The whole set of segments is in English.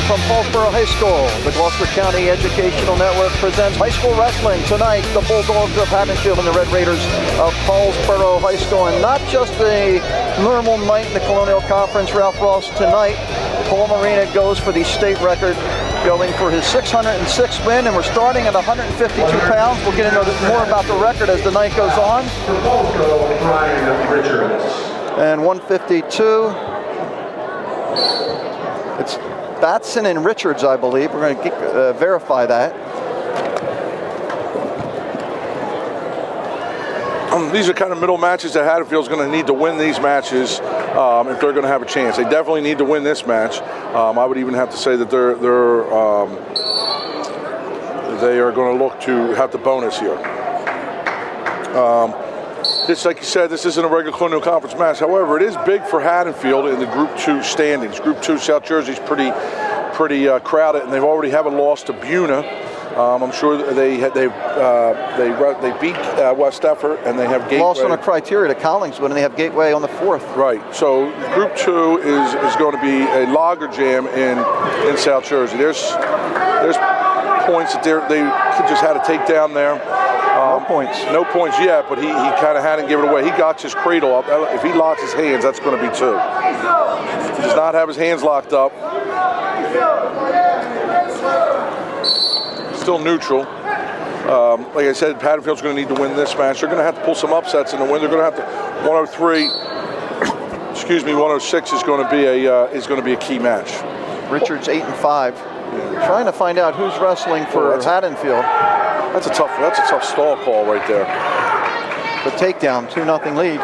from Paulsboro High School. The Gloucester County Educational Network presents high school wrestling. Tonight, the Bulldogs of Haddonfield and the Red Raiders of Paulsboro High School. And not just a normal night in the Colonial Conference, Ralph Ross. Tonight, Paul Morina goes for the state record, going for his 606th win, and we're starting at 152 pounds. We'll get into more about the record as the night goes on. And 152. It's Batson and Richards, I believe. We're going to verify that. These are kind of middle matches that Haddonfield's going to need to win these matches if they're going to have a chance. They definitely need to win this match. I would even have to say that they are going to look to have the bonus here. This, like you said, this isn't a regular Colonial Conference match. However, it is big for Haddonfield in the Group 2 standings. Group 2, South Jersey's pretty crowded, and they've already have a loss to Buna. I'm sure they beat West Effort, and they have Gateway. Lost on a criteria to Collingswood, and they have Gateway on the 4th. Right. So Group 2 is going to be a logger jam in South Jersey. There's points that they just had to take down there. No points yet, but he kind of hadn't given it away. He got his cradle up. If he locks his hands, that's going to be 2. He does not have his hands locked up. Still neutral. Like I said, Haddonfield's going to need to win this match. They're going to have to pull some upsets in the win. They're going to have to 103. 106 is going to be a key match. Richards 8-5. Yeah. Trying to find out who's wrestling for Haddonfield. That's a tough stall call right there. The takedown, 2-0 lead.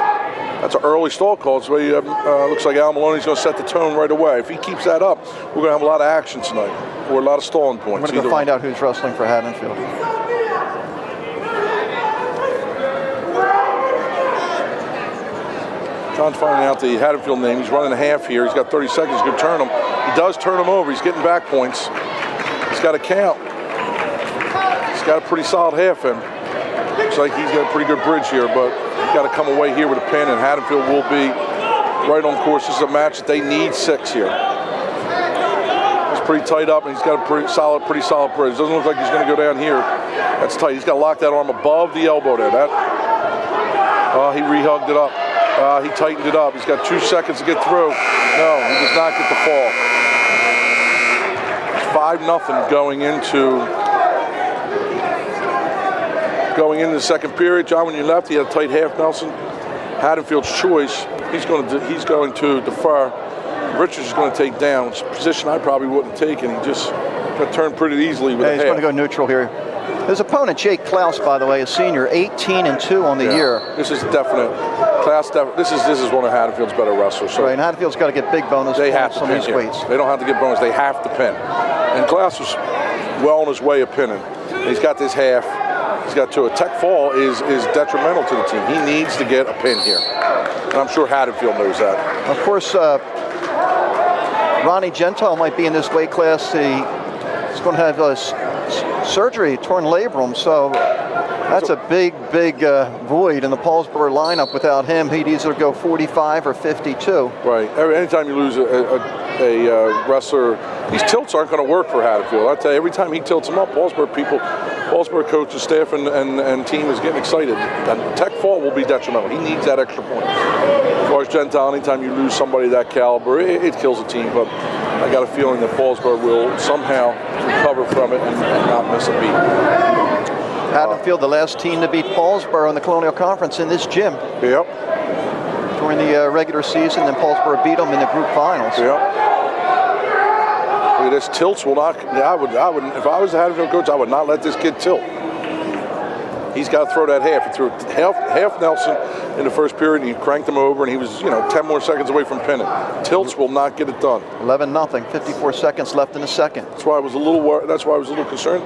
That's an early stall call. So looks like Al Maloney's going to set the tone right away. If he keeps that up, we're going to have a lot of action tonight, or a lot of stalling points. I'm going to find out who's wrestling for Haddonfield. John's finding out the Haddonfield name. He's running a half here. He's got 30 seconds to turn him. He does turn him over. He's getting back points. He's got a count. He's got a pretty solid half in. Looks like he's got a pretty good bridge here, but he's got to come away here with a pin, and Haddonfield will be right on course. This is a match that they need 6 here. He's pretty tight up, and he's got a pretty solid bridge. Doesn't look like he's going to go down here. That's tight. He's got to lock that arm above the elbow there. He rehugged it up. He tightened it up. He's got 2 seconds to get through. No, he does not get the fall. It's 5-0 going into the second period. John, when you left, he had a tight half. Nelson, Haddonfield's choice. He's going to defer. Richards is going to take down. It's a position I probably wouldn't take, and he just got turned pretty easily with a half. He's going to go neutral here. His opponent, Jake Klaus, by the way, a senior, 18-2 on the year. This is definite. Klaus, this is one of Haddonfield's better wrestlers. So right, and Haddonfield's got to get big bonus points on these weights. They don't have to get bonus. They have to pin. And Klaus was well on his way of pinning. He's got this half. He's got 2. A tech fall is detrimental to the team. He needs to get a pin here. And I'm sure Haddonfield knows that. Of course, Ronnie Gentile might be in this weight class. He's going to have surgery, torn labrum, so that's a big void in the Paulsboro lineup. Without him, he'd either go 45 or 52. Right. Anytime you lose a wrestler, these tilts aren't going to work for Haddonfield. I tell you, every time he tilts them up, Paulsboro coaches, staff, and team is getting excited. And tech fall will be detrimental. He needs that extra point. As far as Gentile, anytime you lose somebody that caliber, it kills a team. But I got a feeling that Paulsboro will somehow recover from it and not miss a beat. Haddonfield, the last team to beat Paulsboro in the Colonial Conference in this gym. Yep. During the regular season, then Paulsboro beat them in the group finals. Yep. Look at this, tilts will not. I would. If I was the Haddonfield coach, I would not let this kid tilt. He's got to throw that half. He threw half Nelson in the first period, and he cranked him over, and he was 10 more seconds away from pinning. Tilts will not get it done. 11-0. 54 seconds left in the second. That's why I was a little concerned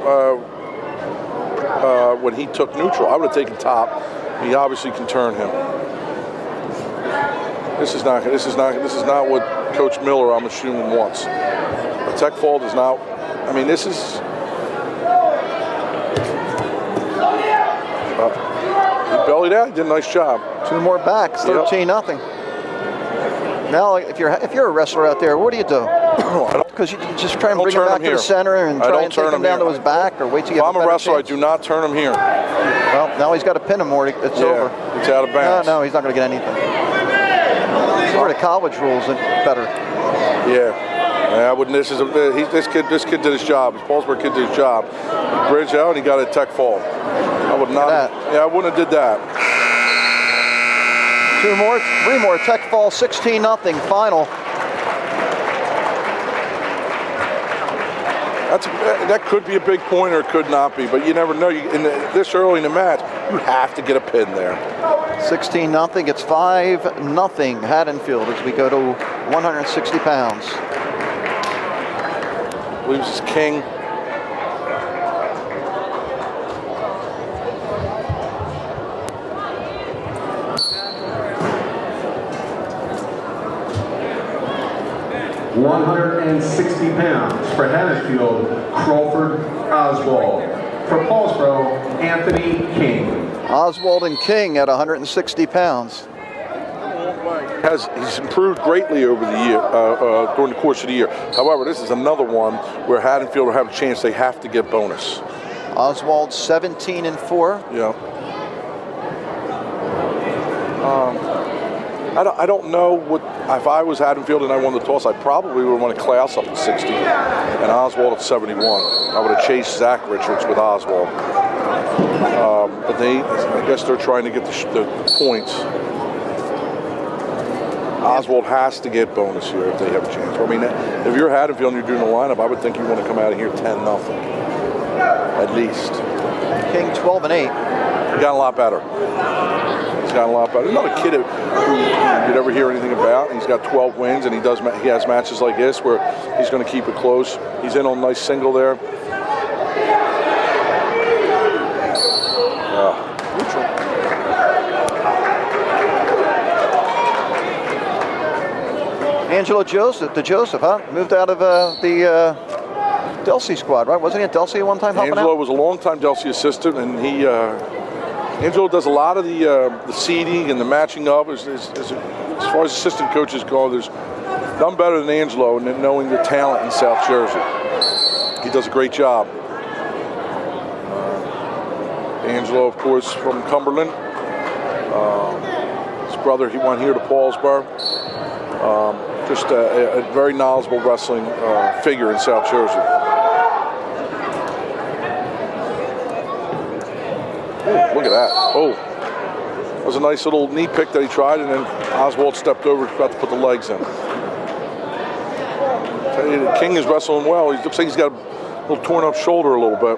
when he took neutral. I would have taken top. He obviously can turn him. This is not what Coach Miller, I'm assuming, wants. A tech fall does not. I mean, this is. He bellied out. He did a nice job. 2 more backs. 13-0. Now, if you're a wrestler out there, what do you do? Because you just try and bring him back to the center and try and take him down to his back, or wait till you If have I'm a wrestler, chance? I do not turn him here. Well, now he's got to pin him, or it's over. It's out of bounds. No, he's not going to get anything. Sort of college rules are better. Yeah, I wouldn't. This kid did his job. This Paulsboro kid did his job. Bridge out, and he got a tech fall. I would not. Yeah, I wouldn't have did that. 2 more, 3 more. Tech fall, 16-0 final. That could be a big point or it could not be, but you never know. This early in the match, you have to get a pin there. 16-0. It's 5-0 Haddonfield as we go to 160 pounds. I believe this is King. £160 for Haddonfield, Crawford Oswald. For Paulsboro, Anthony King. Oswald and King at 160 pounds. He's improved greatly over the year, during the course of the year. However, this is another one where Haddonfield will have a chance. They have to get bonus. Oswald 17-4. Yeah. I don't know what, if I was Haddonfield and I won the toss, I probably would want to Klaus up at 60 and Oswald at 71. I would have chased Zach Richards with Oswald. But I guess they're trying to get the points. Oswald has to get bonus here if they have a chance. I mean, if you're Haddonfield and you're doing the lineup, I would think you want to come out of here 10-0, at least. King 12-8. He got a lot better. He's gotten a lot better. He's not a kid who you'd ever hear anything about. He's got 12 wins, and he has matches like this where he's going to keep it close. He's in on a nice single there. Neutral. Angelo Joseph, moved out of the Delsey squad, right? Wasn't he at Delsey one time helping Angelo out? was a long-time Delsey assistant, and Angelo does a lot of the seeding and the matching up. As far as assistant coaches go, there's none better than Angelo in knowing the talent in South Jersey. He does a great job. Angelo, of course, from Cumberland. His brother, he went here to Paulsboro. Just a very knowledgeable wrestling figure in South Jersey. Ooh, look at that. Oh, that was a nice little knee pick that he tried, and then Oswald stepped over, about to put the legs in. King is wrestling well. He looks like he's got a little torn up shoulder a little bit.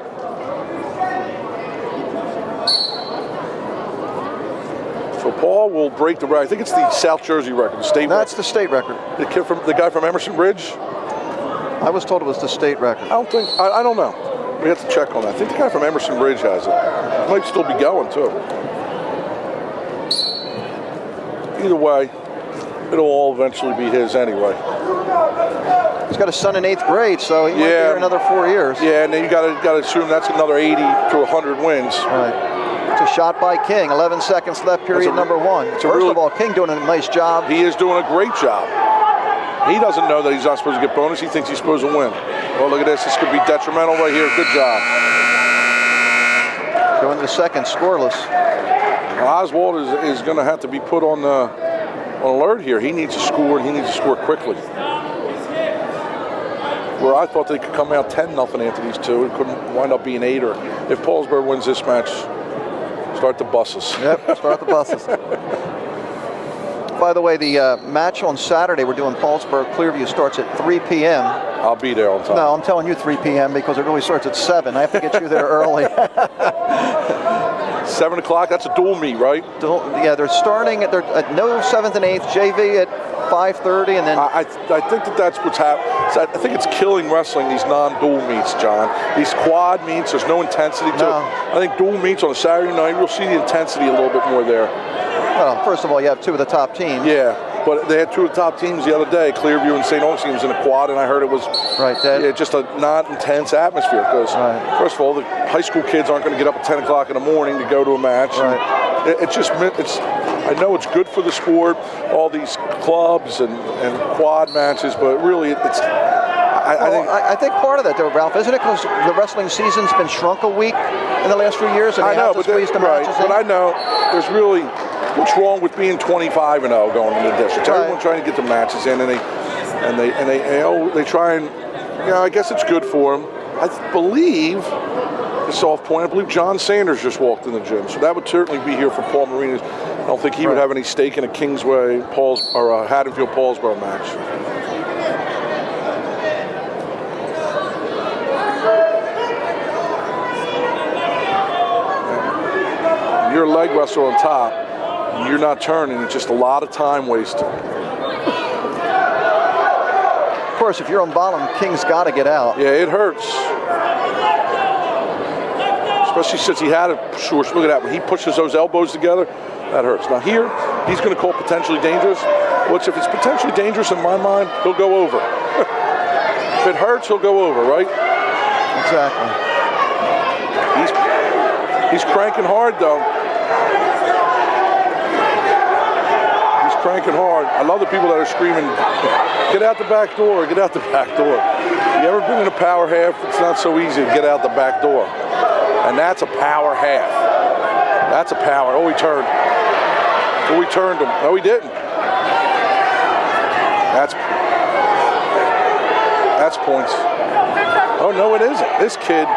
So Paul will break the record. I think it's the South Jersey record, the state record. That's the state record. The guy from Emerson Bridge? I was told it was the state record. I don't know. We have to check on that. I think the guy from Emerson Bridge has it. It might still be going, too. Either way, it'll all eventually be his anyway. He's got a son in 8th grade, so he might be here another 4 years. Yeah, and then you got to assume that's another 80 to 100 wins. Right. It's a shot by King. 11 seconds left, period number 1. First of all, King doing a nice job. He is doing a great job. He doesn't know that he's not supposed to get bonus. He thinks he's supposed to win. Oh, look at this. This could be detrimental right here. Good job. Going to the second, scoreless. Oswald is going to have to be put on alert here. He needs to score, and he needs to score quickly. Where I thought they could come out 10-0 after these two, it couldn't wind up being 8. Or if Paulsboro wins this match, start the buses. Yep, start the buses. By the way, the match on Saturday, we're doing Paulsboro Clearview, starts at 3 p.m. I'll be there on time. No, I'm telling you 3 p.m. because it really starts at 7. I have to get you there early. 7 o'clock, that's a dual meet, right? Yeah, they're starting at no 7th and 8th, JV at 5:30, and then I think that's what's happening. I think it's killing wrestling, these non-dual meets, John. These quad meets, there's no intensity to it. I think dual meets on a Saturday night, you'll see the intensity a little bit more there. Well, first of all, you have 2 of the top teams. Yeah, but they had 2 of the top teams the other day. Clearview and St. Augustine was in a quad, and I heard it was just a not-intense atmosphere because, first of all, the high school kids aren't going to get up at 10 o'clock in the morning to go to a match. Right. It's I know it's good for the sport, all these clubs and quad matches, but really it's. I think part of that, though, Ralph, isn't it? Because the wrestling season's been shrunk a week in the last few years, and I know, but I know there's really what's wrong with being 25-0 going into the district. Right. Everyone trying to get the matches in, and they try and I guess it's good for them. I believe the soft point. I believe John Sanders just walked in the gym, so that would certainly be here for Paul Morina. I don't think he would have any stake in a Kingsway or a Haddonfield Paulsboro match. You're a leg wrestler on top, and you're not turning. It's just a lot of time wasted. Of course, if you're on bottom, King's got to get out. Yeah, it hurts. Especially since he had a short. Look at that. When he pushes those elbows together, that hurts. Now here, he's going to call potentially dangerous. Which, if it's potentially dangerous in my mind, he'll go over. If it hurts, he'll go over, right? Exactly. He's cranking hard, though. He's cranking hard. I love the people that are screaming, "Get out the back door! Get out the back door!" You ever been in a power half? It's not so easy to get out the back door. And that's a power half. That's a power. Oh, he turned. Oh, he turned him. No, he didn't. That's points. Oh, no, it isn't. This kid.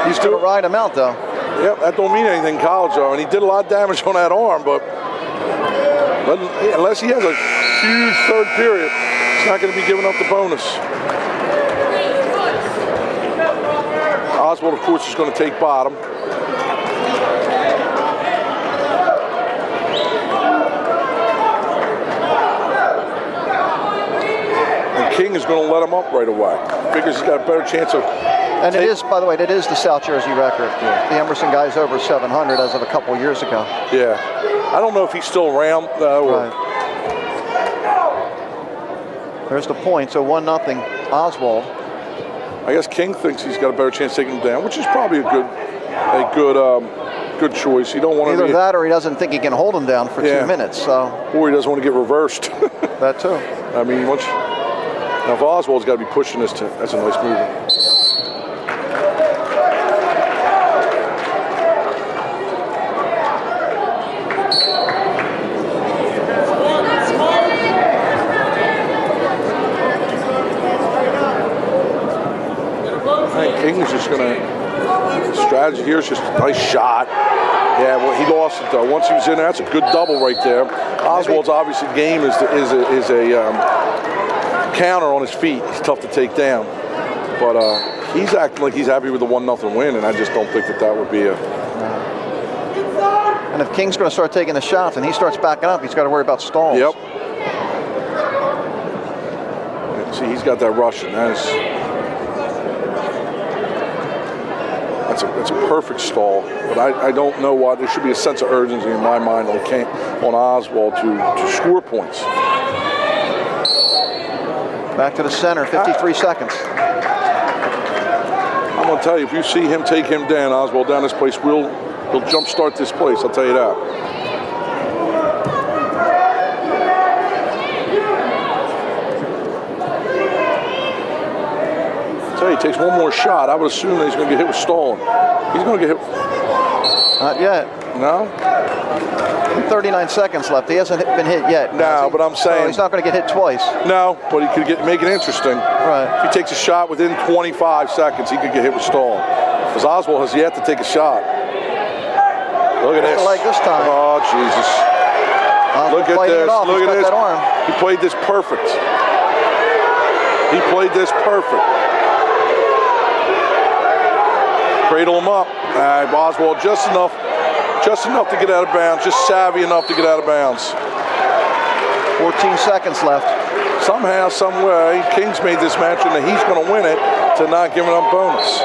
He's going to ride him out, though. Yep, that don't mean anything in college, though. And he did a lot of damage on that arm, but unless he has a huge third period, he's not going to be giving up the bonus. Oswald, of course, is going to take bottom. And King is going to let him up right away. Figures he's got a better chance of. And it is, by the way, it is the South Jersey record. Yeah. The Emerson guy's over 700 as of a couple years ago. Yeah. I don't know if he's still around, though. Right. There's the point, so 1-0 Oswald. I guess King thinks he's got a better chance of taking him down, which is probably a good choice. You don't want either that or he doesn't think he can hold him down for 2 minutes. So. Or he doesn't want to get reversed. That too. I mean, now if Oswald's got to be pushing this, that's a nice move. King is just going to, strategy here is just a nice shot. Yeah, well, he lost it though. Once he was in there, that's a good double right there. Oswald's obviously game is a counter on his feet. He's tough to take down. But he's acting like he's happy with the 1-0 win, and I just don't think that would be a... And if King's going to start taking the shots and he starts backing up, he's got to worry about stalls. Yep. See, he's got that Russian. That's a perfect stall, but I don't know why. There should be a sense of urgency in my mind on Oswald to score points. Back to the center, 53 seconds. I'm going to tell you, if you see him take him down, Oswald down this place, he'll jumpstart this place, I'll tell you that. He takes one more shot. I would assume that he's going to get hit with stalling. He's going to get hit. Not yet. No? 39 seconds left. He hasn't been hit yet. No, but I'm saying... So he's not going to get hit twice. No, but he could make it interesting. Right. If he takes a shot within 25 seconds, he could get hit with stalling. Because Oswald has yet to take a shot. Look at this. The leg this time. Oh, Jesus. Look at this. Look at this. He played this perfect. He played this perfect. Cradle him up. Oswald just enough to get out of bounds, just savvy enough to get out of bounds. 14 seconds left. Somehow, some way, King's made this match and he's going to win it to not giving up bonus.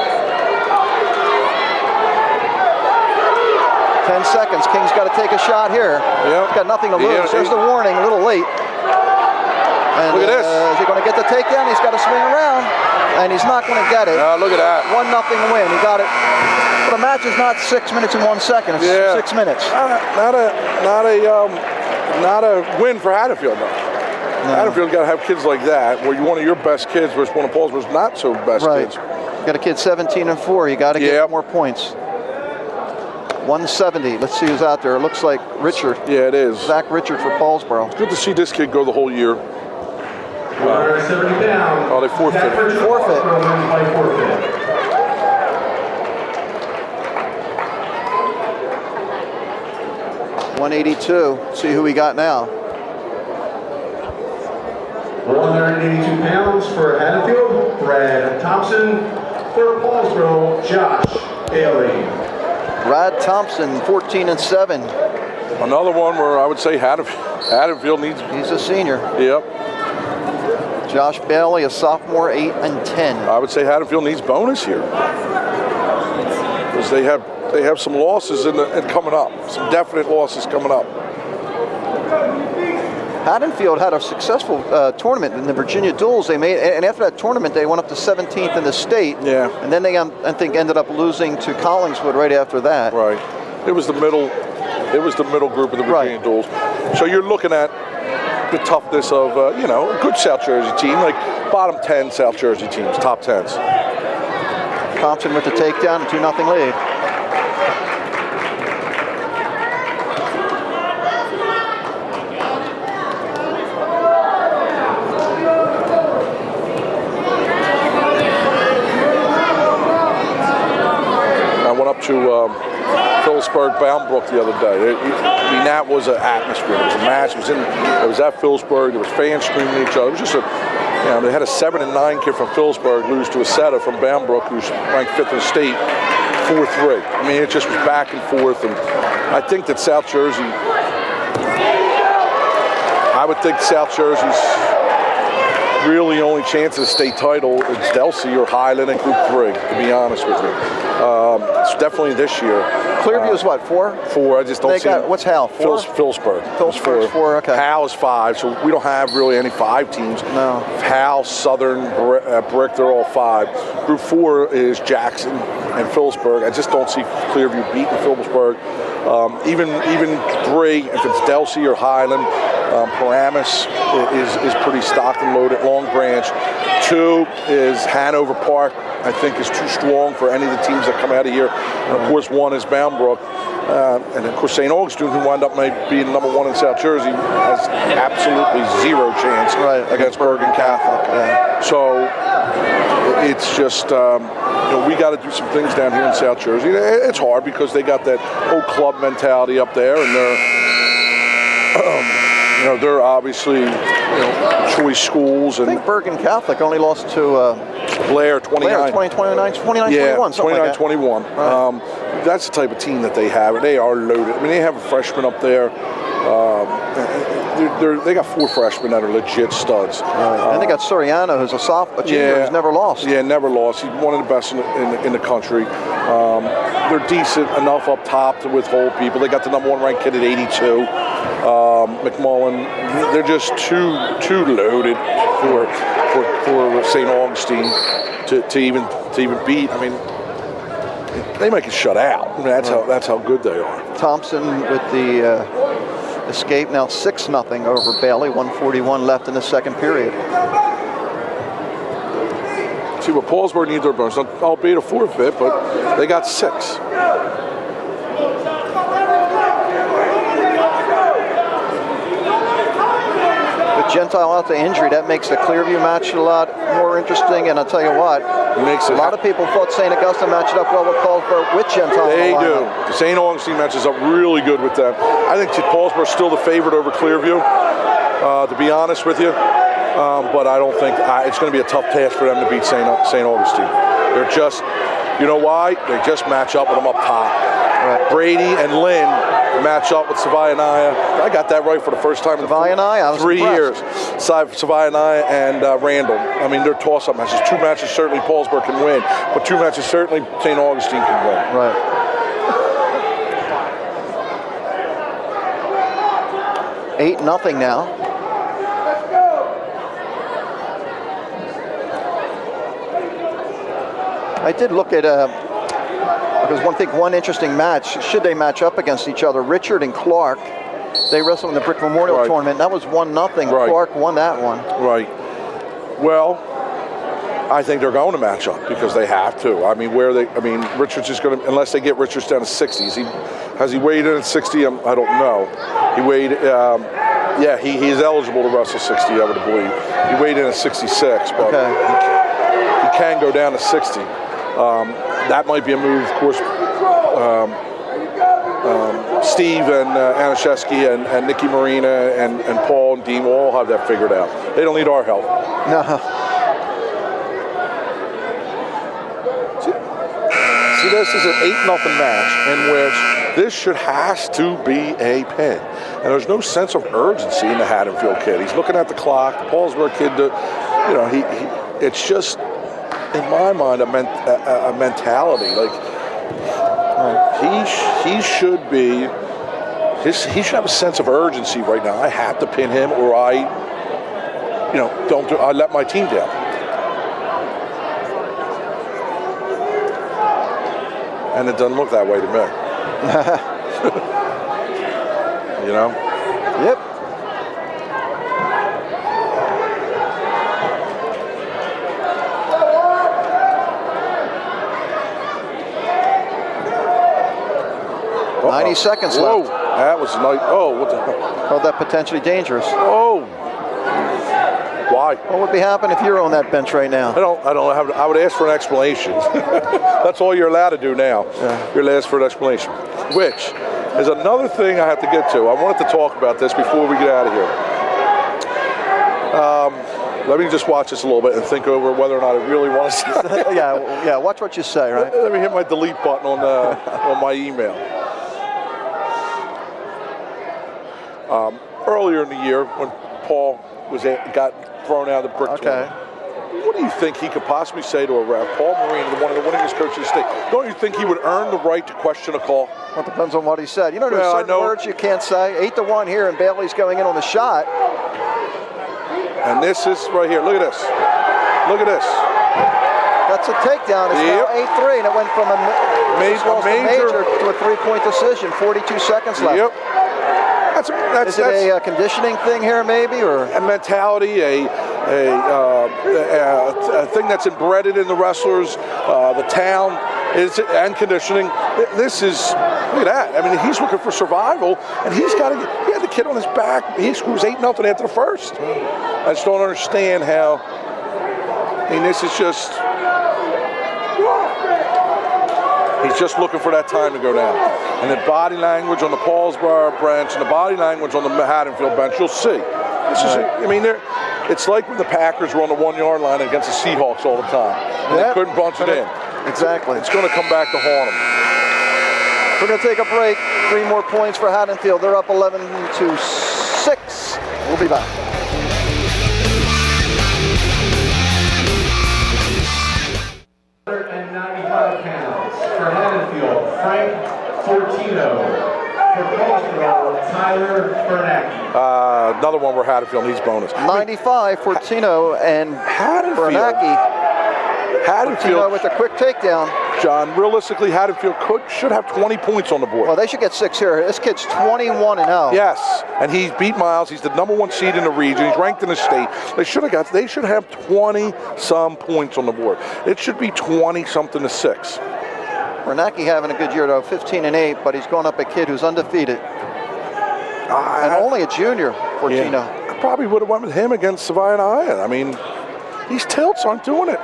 10 seconds. King's got to take a shot here. Yep. He's got nothing to lose. There's the warning, a little late. And, look at this. Is he going to get the takedown? He's got to swing around. And he's not going to get it. Look at that. 1-0 win. He got it Well, the match is not 6 minutes and 1 second. It's 6 minutes. Not a win for Haddonfield, though. No. Haddonfield got to have kids like that, where one of your best kids versus one of Paulsboro's not so best kids. Got a kid 17 and 4. You got to get more points. 170. Let's see who's out there. It looks like Richard. Yeah, it is. Zach Richard for Paulsboro. It's good to see this kid go the whole year. 170 pounds. Oh, they forfeit. Forfeit. 182. See who we got now. 182 pounds for Haddonfield, Brad Thompson. For Paulsboro, Josh Bailey. Brad Thompson, 14 and 7. Another one where I would say Haddonfield needs. He's a senior. Yep. Josh Bailey, a sophomore, 8 and 10. I would say Haddonfield needs bonus here because they have some losses coming up, some definite losses coming up. Haddonfield had a successful tournament in the Virginia Duels. They made, and after that tournament, they went up to 17th in the state. Yeah. And then they, I think, ended up losing to Collingswood right after that. Right. It was the middle group of the Virginia Duels. So you're looking at the toughness of a good South Jersey team, like bottom 10 South Jersey teams, top 10s. Thompson with the takedown, 2-0 lead. To Phillipsburg, Boundbrook the other day. That was an atmosphere. It was a match. It was at Phillipsburg. There was fans screaming at each other. It was just they had a 7 and 9 kid from Phillipsburg lose to a setter from Boundbrook, who's ranked 5th in the state, 4-3. I mean, it just was back and forth. And I think that South Jersey's really only chance of the state title is Delsey or Highland in Group 3, to be honest with you. It's definitely this year. Clearview is what, 4? 4. I just don't see. What's Hal? 4? Phillipsburg. Phillipsburg's 4. Okay. Hal is 5, so we don't have really any 5 teams. No. Hal, Southern, Brick, they're all 5. Group 4 is Jackson and Phillipsburg. I just don't see Clearview beating Phillipsburg. Even 3, if it's Delsey or Highland. Paramus is pretty stocked and loaded. Long Branch. 2 is Hanover Park. I think is too strong for any of the teams that come out of here. And of course, 1 is Boundbrook. And of course, St. Augustine, who wound up being number 1 in South Jersey, has absolutely 0 chance against Bergen Catholic. So it's just, we got to do some things down here in South Jersey. It's hard because they got that whole club mentality up there, and they're obviously choice schools. And I think Bergen Catholic only lost to Blair 29. 29-21, something like that. 29-21. Right. That's the type of team that they have. They are loaded. I mean, they have a freshman up there. They got 4 freshmen that are legit studs. And they got Soriano, who's a junior who's never lost. Yeah, never lost. He's one of the best in the country. They're decent enough up top to withhold people. They got the number 1 ranked kid at 82. McMullen. They're just too loaded for St. Augustine to even beat. I mean, they might get shut out. I mean, that's how good they are. Thompson with the escape, now 6-0 over Bailey. 1:41 left in the second period. See what Paulsboro needs their bonus, albeit a forfeit, but they got 6. With Gentile out to injury, that makes the Clearview match a lot more interesting. And I'll tell you what, a lot of people thought St. Augustine matched up well with Paulsboro with Gentile. They do. The St. Augustine matches up really good with them. I think Paulsboro's still the favorite over Clearview, to be honest with you. But I don't think it's going to be a tough task for them to beat St. Augustine. They're just, you know why? They just match up with them up top. Right. Brady and Lynn match up with Savaianaya. I got that right for the first time in 3 years. Savaianaya and Randall. I mean, they're toss-up matches. 2 matches certainly Paulsboro can win, but 2 matches certainly St. Augustine can win. Right. Eight nothing now. I did look at Because one interesting match, should they match up against each other, Richard and Clark, they wrestled in the Brick Memorial Tournament. That was 1-0. Right. Clark won that one. Right. Well, I think they're going to match up because they have to. I mean, Richards is going to, unless they get Richards down to 60s. Has he weighed in at 60? I don't know. He weighed, yeah, he's eligible to wrestle 60, I would believe. He weighed in at 66, but he can go down to 60. That might be a move, of course. Steve and Anashevsky and Nicky Marina and Paul and Dean will all have that figured out. They don't need our help. No. See, this is an 8-0 match in which this has to be a pin. And there's no sense of urgency in the Haddonfield kid. He's looking at the clock. The Paulsboro kid, it's just, in my mind, a mentality. Like, he should be, he should have a sense of urgency right now. I have to pin him, or I let my team down. And it doesn't look that way to me. You know? Yep. Uh-oh. 90 seconds Whoa. left. That was nice. Oh, what the hell? Called that potentially dangerous. Oh. Why? What would be happening if you're on that bench right now? I would ask for an explanation. That's all you're allowed to do now. Yeah. You're allowed to ask for an explanation. Which is another thing I have to get to. I wanted to talk about this before we get out of here. Let me just watch this a little bit and think over whether or not I really want to say it. Yeah, watch what you say, right? Let me hit my delete button on my email. Earlier in the year, when Paul got thrown out of the brick tournament, what do you think he could possibly say to a ref? Paul Morina, one of the winningest coaches of the state. Don't you think he would earn the right to question a call? Well, it depends on what he said. You know, there's certain words you can't say. 8-1 here, and Bailey's going in on the shot. And this is right here. Look at this. Look at this. That's a takedown. It's now 8-3, and it went from a major to a 3-point decision. 42 seconds left. Yep. Is it a conditioning thing here, maybe, or a mentality, a thing that's embedded in the wrestlers, the town, and conditioning? This is, look at that. I mean, he's looking for survival, and he had the kid on his back. He screws 8-0 after the first. I just don't understand how. I mean, this is just. He's just looking for that time to go down. And the body language on the Paulsboro bench and the body language on the Haddonfield bench, you'll see. It's like when the Packers were on the 1-yard line against the Seahawks all the time. And they couldn't bunch it in. Exactly. It's going to come back to haunt them. We're going to take a break. 3 more points for Haddonfield. They're up 11-6. We'll be back. For Haddonfield, Frank Fortino. For Paulsboro, Tyler Bernacki. Another one where Haddonfield needs bonus. 95, Fortino and Bernacki. Haddonfield with a quick takedown. John, realistically, Haddonfield should have 20 points on the board. Well, they should get 6 here. This kid's 21-0. Yes, and he's beat Miles. He's the #1 seed in the region. He's ranked in the state. They should have 20-some points on the board. It should be 20-something to 6. Bernacki having a good year, though, 15-8, but he's going up a kid who's undefeated. And only a junior, Fortino. Yeah. I probably would have went with him against Savannah. I mean, these tilts aren't doing it.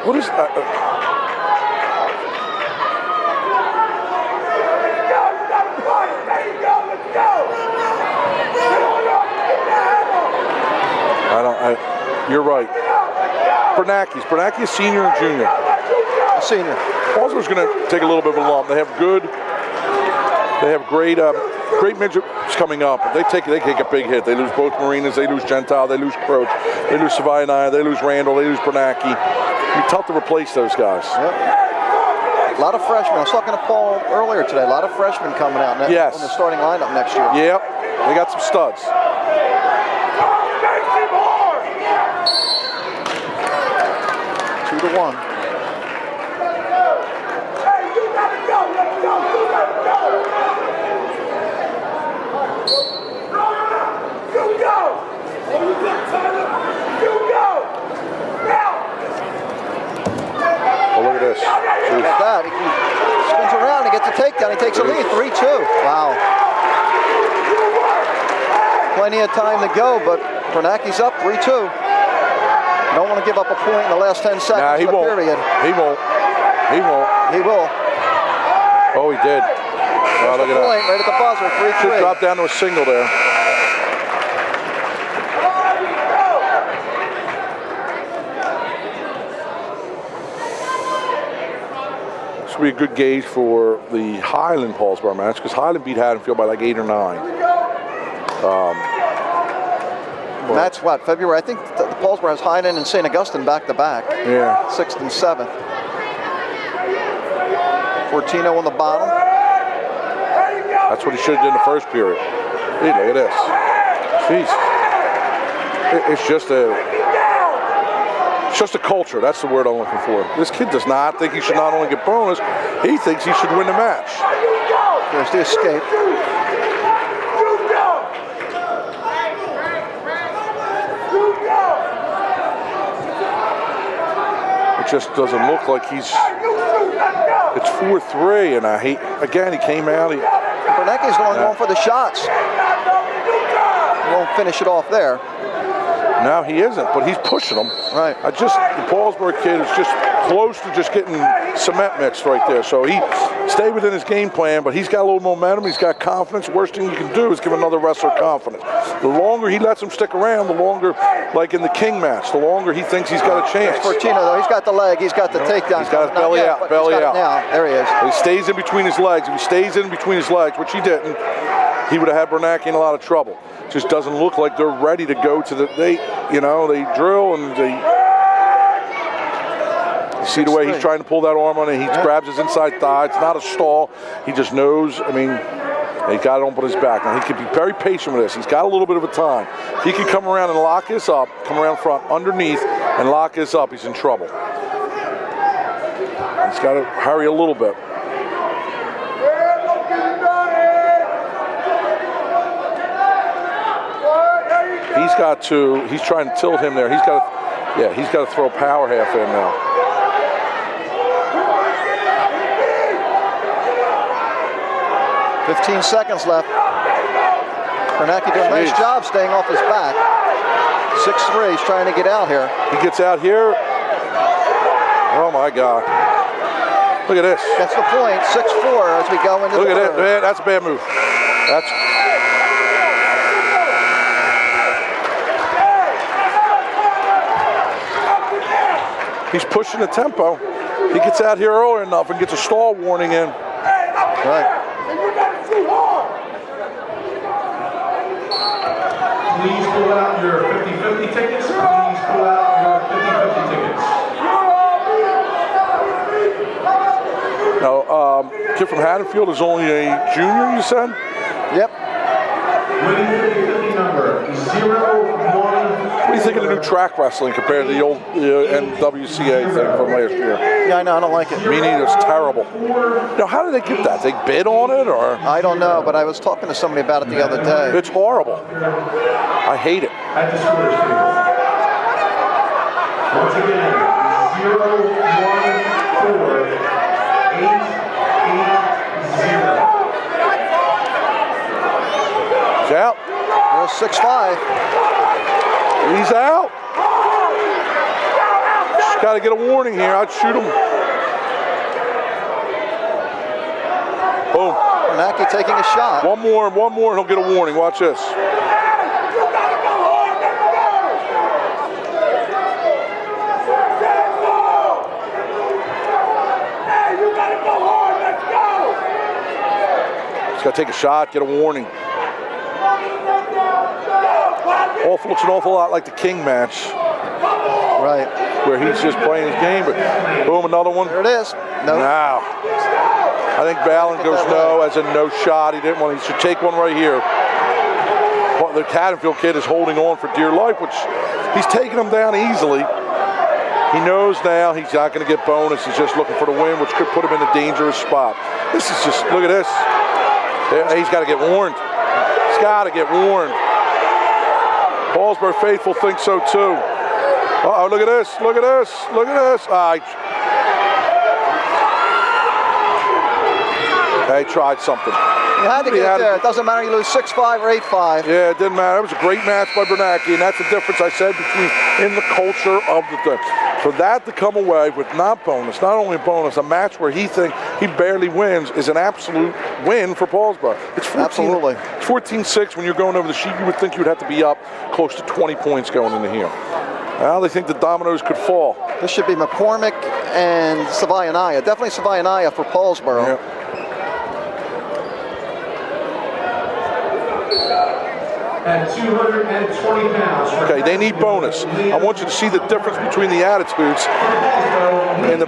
What is that? You're right. Bernacki is senior and junior. A senior. Paulsboro's going to take a little bit of a lump. They have great midgets coming up. They take a big hit. They lose both Marinas. They lose Gentile. They lose Croach. They lose Savannah. They lose Randall. They lose Bernacki. It's tough to replace those guys. Yep. A lot of freshmen. I was talking to Paul earlier today. A lot of freshmen coming out on the starting lineup next year. Yep. They got some studs. 2-1. Oh, look at this. Look at that. He spins around, he gets a takedown, he takes a lead, 3-2. Wow. Plenty of time to go, but Bernacki's up 3-2. Don't want to give up a point in the last 10 seconds Nah, he of the won't. period. He won't. He won't. He will. Oh, he did. Oh, look at Point that. right at the buzzer, Should 3-3. drop down to a single there. This will be a good gauge for the Highland Paulsboro match because Highland beat Haddonfield by like 8 or 9. And that's what, February? I think the Paulsboro has Highland and St. Augustine back-to-back. Yeah. 6th and 7th. Fortino on the bottom. That's what he should have done in the first period. Hey, look at this. Jeez. It's just a culture. That's the word I'm looking for. This kid does not think he should not only get bonus, he thinks he should win the match. There's the escape. It just doesn't look like he's... It's 4-3, and I hate... Again, he came out... Bernacki's going for the shots. He won't finish it off there. No, he isn't, but he's pushing them. Right. The Paulsboro kid is just close to just getting cement mixed right there. So he stayed within his game plan, but he's got a little momentum. He's got confidence. Worst thing you can do is give another wrestler confidence. The longer he lets him stick around, the longer, like in the King match, the longer he thinks he's got a chance. Fortino, though, he's got the leg. He's got the takedown. He's got his belly out, belly out. Now, there he is. He stays in between his legs. If he stays in between his legs, which he didn't, he would have had Bernacki in a lot of trouble. Just doesn't look like they're ready to go to the, they drill and they, see the way he's trying to pull that arm on it. He grabs his inside thigh. It's not a stall. He just knows, I mean, he's got it on his back. Now, he can be very patient with this. He's got a little bit of a time. If he can come around and lock this up, come around front underneath and lock this up, he's in trouble. He's got to hurry a little bit. He's trying to tilt him there. He's got to throw power half in now. $15 seconds left. Bernacki doing a nice job staying off his back. 6-3, he's trying to get out here. He gets out here. Oh my God. Look at this. That's the point, 6-4 as we go into the third. Look at that, that's a bad move. He's pushing the tempo. He gets out here early enough and gets a stall warning in. Right. Please pull out your 50-50 tickets. Please pull out your 50-50 tickets. Now, kid from Haddonfield is only a junior, you said? Yep. Winning 50-50 number 0-1. What do you think of the new track wrestling compared to the old NWCA thing from last year? Yeah, I know, I don't like it. Me neither, it's terrible. Now, how did they get that? They bid on it, or? I don't know, but I was talking to somebody about it the other day. It's horrible. I hate it. At the scores table. Once again, 0-1-4-8-8-0. He's out. There's 6-5. He's out. Just got to get a warning here. I'd shoot him. Boom. Bernacki taking a shot. One more, and he'll get a warning. Watch this. He's got to take a shot, get a warning. Looks an awful lot like the King match. Right. Where he's just playing his game, but boom, another one. There it is. No. Now, I think Ballin goes no, as a no shot. He didn't want. He should take one right here. The Haddonfield kid is holding on for dear life, which he's taking him down easily. He knows now he's not going to get bonus. He's just looking for the win, which could put him in a dangerous spot. This is just, look at this. He's got to get warned. He's got to get warned. Paulsboro faithful think so too. Uh-oh, look at this, look at this, look at this. They tried something. You had to get there. It doesn't matter you lose 6-5 or 8-5. Yeah, it didn't matter. It was a great match by Bernanke, and that's the difference I said between in the culture of the thing. For that to come away with not only a bonus, a match where he thinks he barely wins is an absolute win for Paulsboro. It's 14-6 when you're going over the sheet. You would think you would have to be up close to 20 points going into here. Well, they think the dominoes could fall. This should be McCormick and Savayanaya. Definitely Savayanaya for Paulsboro. Yeah. At 220 pounds. Okay, they need bonus. I want you to see the difference between the attitudes and the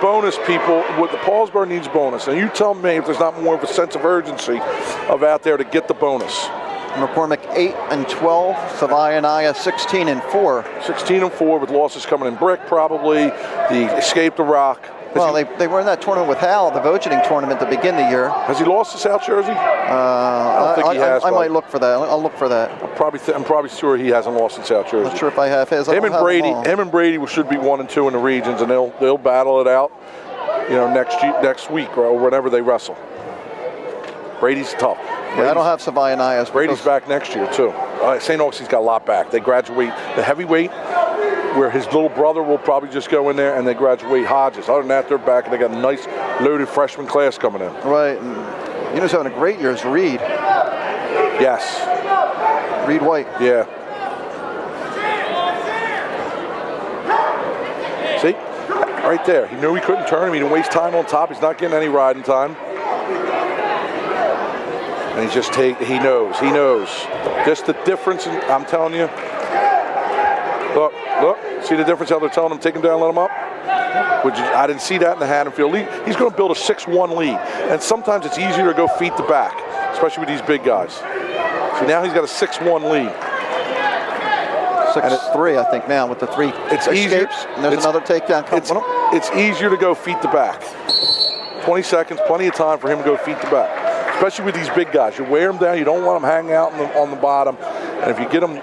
bonus people. What the Paulsboro needs bonus. And you tell me if there's not more of a sense of urgency of out there to get the bonus. McCormick 8-12, Savayanaya 16-4. 16-4 with losses coming in brick probably. He escaped the rock. Well, they were in that tournament with Hal, the Vogeting tournament to begin the year. Has he lost to South Jersey? I don't think he has. I might look for that. I'll look for that. I'm probably sure he hasn't lost in South Jersey. I'm not sure if I have his. Him and Brady should be 1-2 in the regions, and they'll battle it out, next week or whenever they wrestle. Brady's tough. I don't have Savayanaya. Brady's back next year too. St. Augustine's got a lot back. They graduate the heavyweight, where his little brother will probably just go in there, and they graduate Hodges. Other than that, they're back, and they got a nice loaded freshman class coming in. Right. And having a great year is Reed. Yes. Reed White. Yeah. See? Right there. He knew he couldn't turn him. He didn't waste time on top. He's not getting any riding time. And he knows. Just the difference, I'm telling you. Look, see the difference how they're telling him take him down, let him up? I didn't see that in the Haddonfield league. He's going to build a 6-1 lead. And sometimes it's easier to go feet to back, especially with these big guys. See, now he's got a 6-1 lead. 6-3, I think, now with the 3 escapes. And there's another takedown coming. It's easier to go feet to back. 20 seconds, plenty of time for him to go feet to back. Especially with these big guys. You wear them down, you don't want them hanging out on the bottom. And if you get them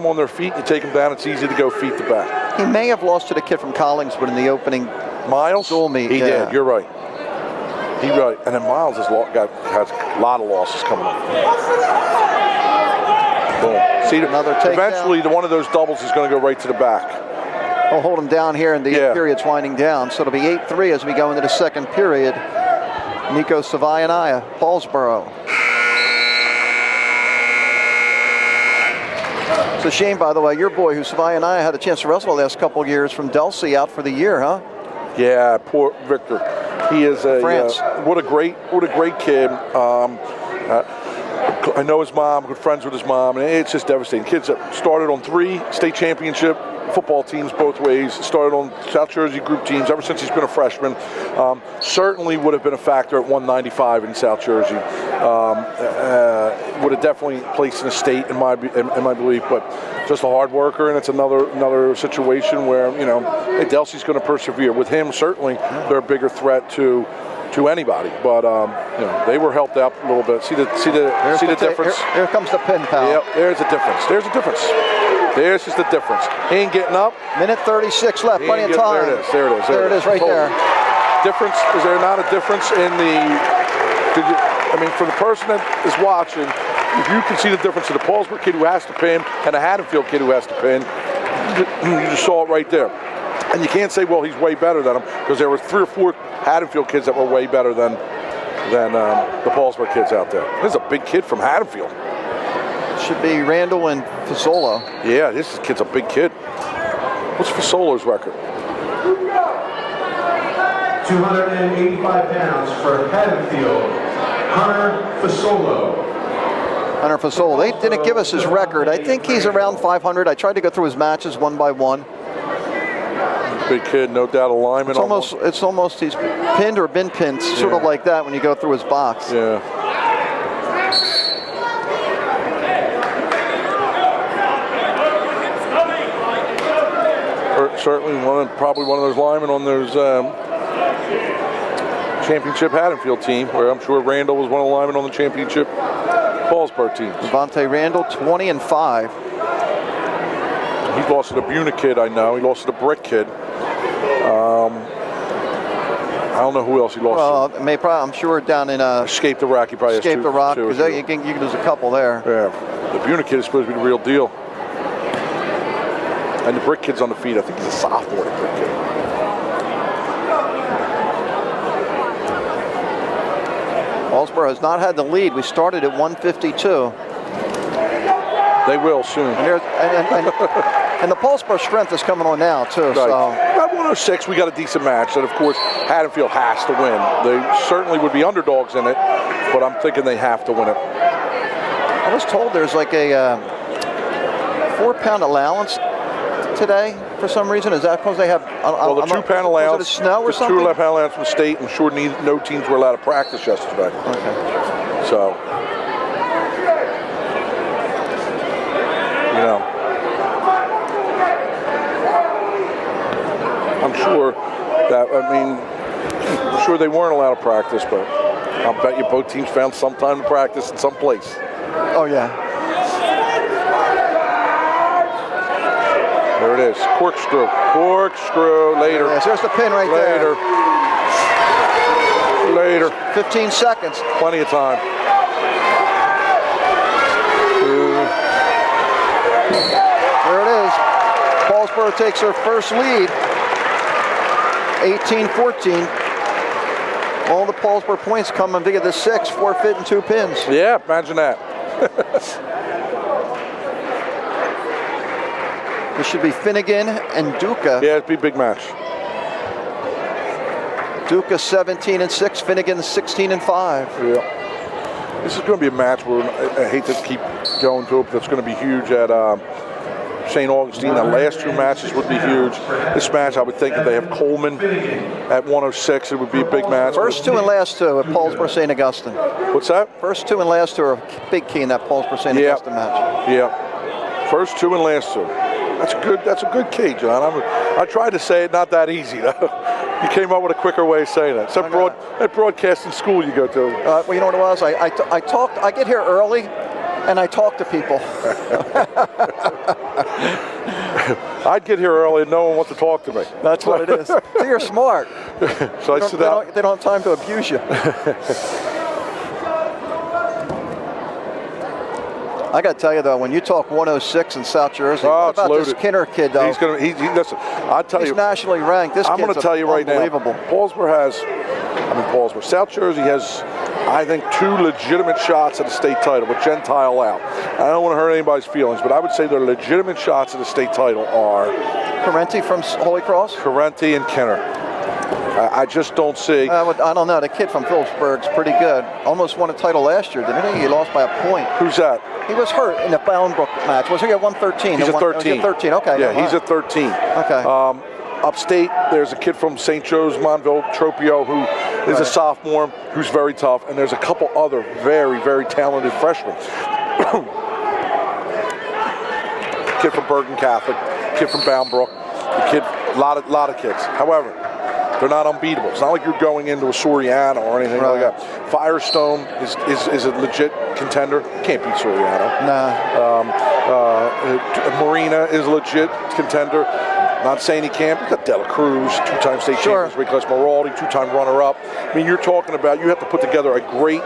on their feet, you take them down, it's easy to go feet to back. He may have lost to the kid from Collingswood in the opening Miles? dual meet. He did, you're right. He's right. And then Miles has a lot of losses coming up. Boom. See, another takedown. Eventually, one of those doubles is going to go right to the back. I'll hold him down here, and the period's winding down. So it'll be 8-3 as we go into the second period. Nico Savayanaya, Paulsboro. It's a shame, by the way, your boy, who Savayanaya had a chance to wrestle the last couple of years from Delsey, out for the year, huh? Yeah, poor Victor. He is France. What a great kid. I know his mom, good friends with his mom, and it's just devastating. Kids that started on 3 state championship football teams both ways, started on South Jersey group teams ever since he's been a freshman. Certainly would have been a factor at 195 in South Jersey. Would have definitely placed in a state in my belief, but just a hard worker, and it's another situation where Delsey's going to persevere. With him, certainly they're a bigger threat to anybody, but they were helped out a little bit. See the difference. Here comes the pin, pal. Yep, there's a difference. This is the difference. He ain't getting up. Minute 36 left. Plenty of time. There it is. Right there. Difference? Is there not a difference in the? For the person that is watching, if you can see the difference in the Paulsboro kid who has to pin and a Haddonfield kid who has to pin, you just saw it right there. And you can't say, well, he's way better than him, because there were 3 or 4 Haddonfield kids that were way better than the Paulsboro kids out there. This is a big kid from Haddonfield. Should be Randall and Fasolo. Yeah, this kid's a big kid. What's Fasolo's record? 285 pounds for Haddonfield, Hunter Fasolo. They didn't give us his record. I think he's around 500. I tried to go through his matches one by one. Big kid, no doubt, alignment. It's almost he's pinned or been pinned, sort of like that when you go through his box. Yeah. certainly probably one of those linemen on those championship Haddonfield team, where I'm sure Randall was one of the linemen on the championship Paulsboro team. Devontae Randall, 20-5. He lost to the Buna kid, I know. He lost to the Brick kid. I don't know who else he lost to. I'm sure down in Escape the Rock, he probably has Escape the Rock, two. because you can there's a couple there. Yeah, the Buna kid is supposed to be the real deal. And the Brick kid's on the feet. I think he's a sophomore, the Brick kid. Paulsboro has not had the lead. We started at 152. They will soon. And the Paulsboro strength is coming on now, too. Right. So. At 106, we got a decent match. And, of course, Haddonfield has to win. They certainly would be underdogs in it, but I'm thinking they have to win it. I was told there's like a 4-pound allowance today for some reason. Is that because they have the 2-pound allowance, snow or something? 2-pound allowance from the state, and sure no teams were allowed to practice yesterday. Okay. So, you know, I'm sure that, I'm sure they weren't allowed to practice, but I'll bet you both teams found some time to practice in some place. Oh, yeah. There it is. Corkscrew. Corkscrew. Later. Yes, there's the pin right there. Later. 15 seconds. Plenty of time. There it is. Paulsboro takes their first lead. 18-14. All the Paulsboro points coming via the 6, forfeit, and 2 pins. Yeah, imagine that. This should be Finnegan and Duca. Yeah, it'd be a big match. Duca 17-6, Finnegan 16-5. Yeah. This is going to be a match where I hate to keep going to it, but it's going to be huge at St. Augustine. The last 2 matches would be huge. This match, I would think if they have Coleman at 106, it would be a big match. First 2 and last 2 at Paulsboro St. Augustine. What's that? First 2 and last 2 are a big key in that Paulsboro St. Augustine match. Yeah. First 2 and last 2. That's good. That's a good key, John. I tried to say it, not that easy though. You came up with a quicker way of saying it. That broadcasting school you go to. Well, you know what it was? I get here early, and I talk to people. I'd get here early and no one wants to talk to me. That's what it is. So you're smart. So I sit down. They don't have time to abuse you. I got to tell you though, when you talk 106 in South Jersey, what about this Kinner kid though? Listen, I'll tell you. He's nationally ranked. This I'm going to tell you right now. Unbelievable. South Jersey has, I think, 2 legitimate shots at the state title with Gentile out. I don't want to hurt anybody's feelings, but I would say their legitimate shots at the state title are Correnti from Holy Cross? Correnti and Kinner. I just don't see. I don't know. The kid from Phillipsburg's pretty good. Almost won a title last year, didn't he? He lost by a point. Who's that? He was hurt in the Boundbrook match. Was he at 113? He's at 13. He's at 13, okay. Yeah, he's at 13. Okay. Upstate, there's a kid from St. Joe's, Monville, Tropio, who is a sophomore, who's very tough, and there's a couple other very, very talented freshmen. Kid from Bergen Catholic, kid from Boundbrook, the kid, a lot of kids. However, they're not unbeatable. It's not like you're going into a Soriano or anything like that. Firestone is a legit contender. Can't beat Soriano. Nah. Morina is a legit contender. Not saying he can't. We've got Dela Cruz, 2-time state champions, Nicholas Maraldi, 2-time runner-up. I mean, you're talking about, you have to put together a great,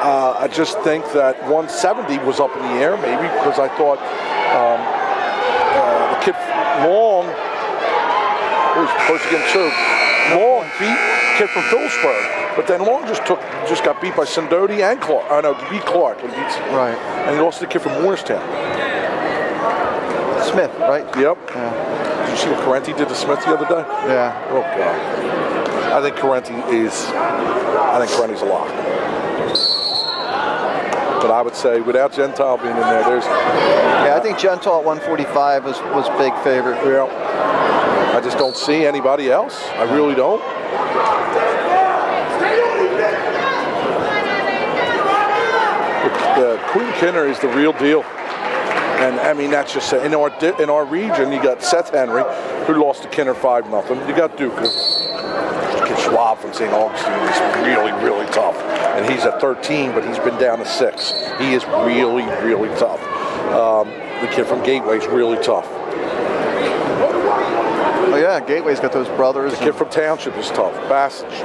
I just think that 170 was up in the air, maybe, because I thought the kid Long, who was close again too, Long beat kid from Phillipsburg, but then Long just got beat by Sindoti and Clark. Oh no, he beat Clark. Right. And he lost to the kid from Moorestown. Smith, right? Yep. Yeah. Did you see what Correnti did to Smith the other day? Yeah. Oh God. I think Correnti's a lock. But I would say without Gentile being in there, Yeah, I think Gentile at 145 was big favorite. Yeah. I just don't see anybody else. I really don't. Quinn Kinner is the real deal. And I mean, that's just in our region. You got Seth Henry, who lost to Kinner 5-0. You got Duca. Kid Schwab from St. Augustine is really, really tough. And he's at 13, but he's been down to 6. He is really, really tough. The kid from Gateway is really tough. Oh yeah, Gateway's got those brothers. The kid from Township is tough. Bassage.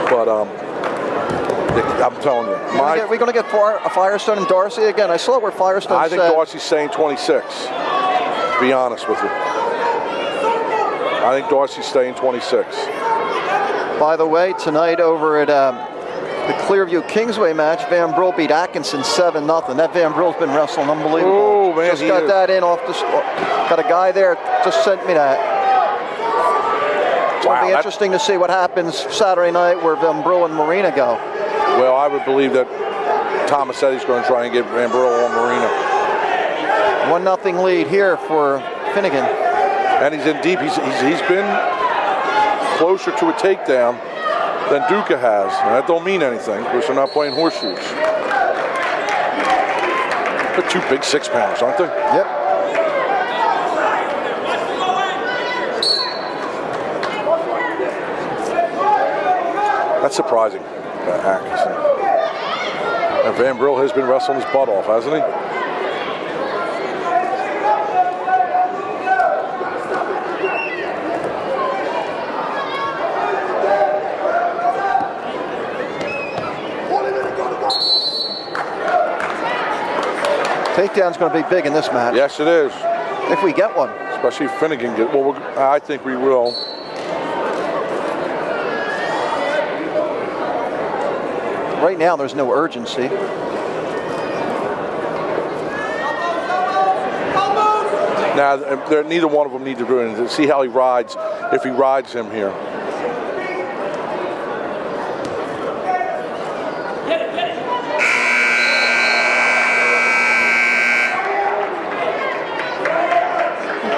But I'm telling you, we're going to get Firestone and Darcy again. I saw where Firestone I think Darcy's saying 26. To be honest with you, I think Darcy's staying 26. By the way, tonight over at the Clearview Kingsway match, Van Brill beat Atkinson 7-0. That Van Brill's been wrestling unbelievable. Oh man, just got that in off the. Got a guy there just sent me that. It's going to be interesting to see what happens Saturday night where Van Brill and Morina go. Well, I would believe that Thomas said he's going to try and get Van Brill on Morina. 1-0 lead here for Finnegan. And he's in deep. He's been closer to a takedown than Duca has. And that don't mean anything because they're not playing horseshoes. They're 2 big 6-pounders, aren't they? Yep. That's surprising. Atkinson. And Van Brill has been wrestling his butt off, hasn't he? Takedown's going to be big in this match. Yes, it is. If we get one. Especially if Finnegan gets. Well, I think we will. Right now, there's no urgency. Now, neither one of them need to do anything. See how he rides, if he rides him here.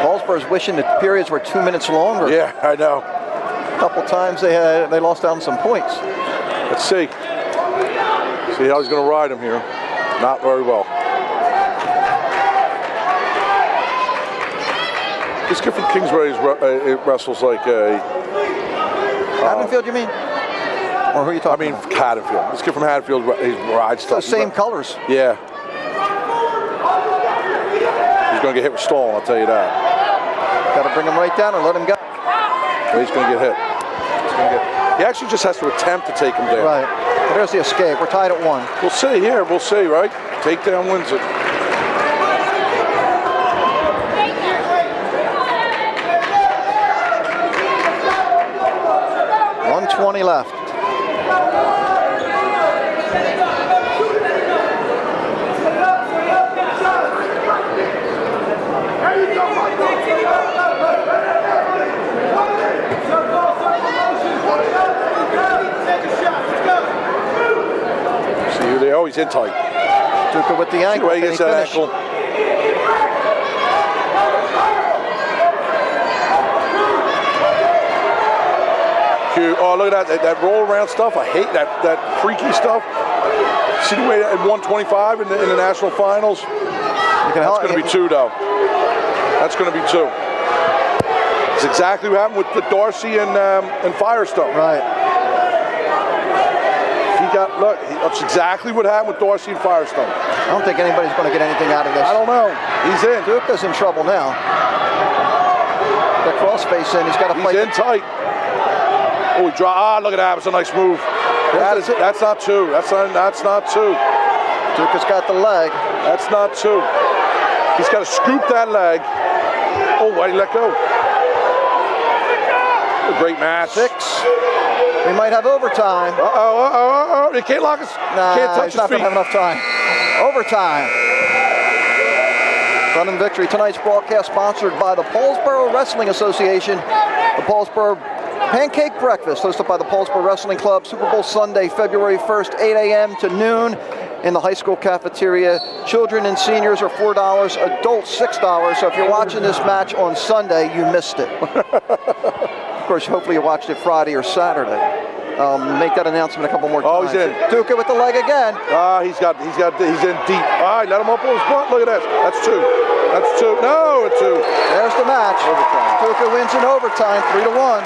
Paulsboro's wishing the periods were 2 minutes longer. Yeah, I know. A couple times they lost down some points. Let's see. See how he's going to ride him here. Not very well. This kid from Kingsbury wrestles like a... Haddonfield, you mean? Or who are you talking about? Haddonfield. This kid from Haddonfield, he rides tough. The same colors. Yeah. He's going to get hit with Stallone, I'll tell you that. Got to bring him right down or let him go. He's going to get hit. He actually just has to attempt to take him down. Right. Well, there's the escape. We're tied at 1. We'll see here. We'll see, right? Takedown wins it. .120 left. Oh, he's in tight. Duca with the ankle. He gets that ankle. Oh, look at that roll around stuff. I hate that freaky stuff. See the way at 125 in the national finals? That's going to be 2, though. That's going to be 2. It's exactly what happened with the Darcy and Firestone. Right. Look, that's exactly what happened with Darcy and Firestone. I don't think anybody's going to get anything out of this. I don't know. He's in. Duca's in trouble now. The crossface in. He's got to fight. He's in tight. Oh, he look at that. It's a nice move. That's not 2. That's not 2. Duca's got the leg. That's not 2. He's got to scoop that leg. Oh, why did he let go? A great match. 6. We might have overtime. They can't lock us. Nah, can't touch he's not going to have enough time. Overtime. Running victory. Tonight's broadcast sponsored by the Paulsboro Wrestling Association. The Paulsboro Pancake Breakfast, hosted by the Paulsboro Wrestling Club. Super Bowl Sunday, February 1st, 8 a.m. to noon in the high school cafeteria. Children and seniors are $4, adults $6. So if you're watching this match on Sunday, you missed it. Of course, hopefully you watched it Friday or Saturday. make that announcement a couple more Oh, times. he's in. Duca with the leg again. He's in deep. All right, let him up on his butt. Look at that. That's 2. That's 2. No, it's 2. There's the match. Overtime. Duca wins in overtime, 3-1.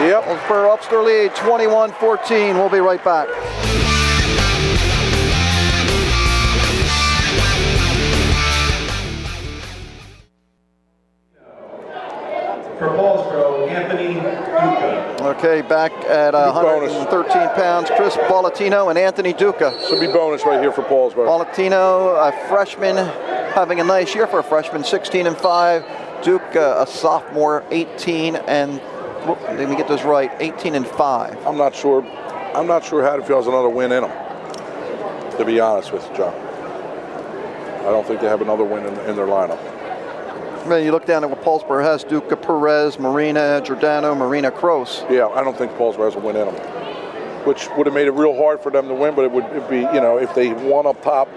Yep. Paulsboro ups their lead, 21-14. We'll be right back. For Paulsboro, Anthony Duca. Okay, back at 113 pounds, Chris Bolletino and Anthony Duca. Should be bonus right here for Paulsboro. Bolletino, a freshman, having a nice year for a freshman, 16-5. Duca, a sophomore, 18 and, let me get this right, 18-5. I'm not sure Haddonfield has another win in them, to be honest with you, John. I don't think they have another win in their lineup. Then you look down at what Paulsboro has: Duca, Perez, Morina, Giordano, Morina, Kroos. Yeah, I don't think Paulsboro has a win in them, which would have made it real hard for them to win, but it'd be, you know, if they won up top.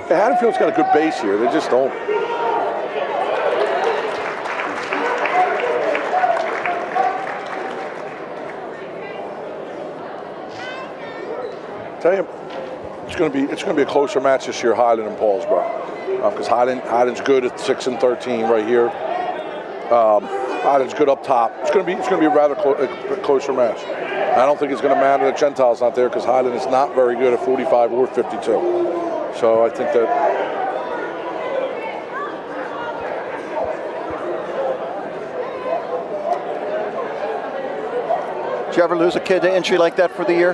Haddonfield's got a good base here. They just don't. Tell you, it's going to be a closer match this year, Highland and Paulsboro, because Highland's good at 6-13 right here. Highland's good up top. It's going to be a rather closer match. I don't think it's going to matter that Gentile's not there, because Highland is not very good at 45 or 52. So I think that Did you ever lose a kid to injury like that for the year?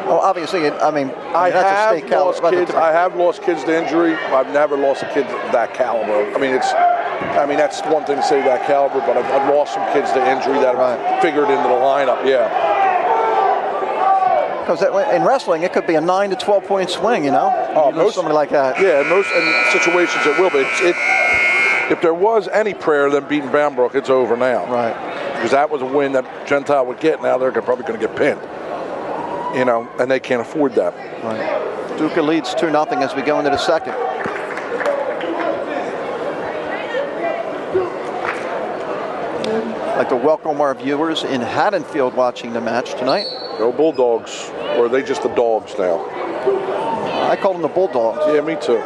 Well, obviously, I mean that's a state caliber. I have lost kids to injury. I've never lost a kid that caliber. I mean, that's one thing to say that caliber, but I've lost some kids to injury that have figured into the lineup. Yeah. Because in wrestling, it could be a 9 to 12 point swing, you know? Somebody like that. Yeah, in situations it will be. If there was any prayer than beating Bambrook, it's over now. Right. Because that was a win that Gentile would get. Now they're probably going to get pinned. You know, and they can't afford that. Right. Duca leads 2-0 as we go into the second. I'd like to welcome our viewers in Haddonfield watching the match tonight. Go Bulldogs, or are they just the Dogs now? I call them the Bulldogs. Yeah, me too.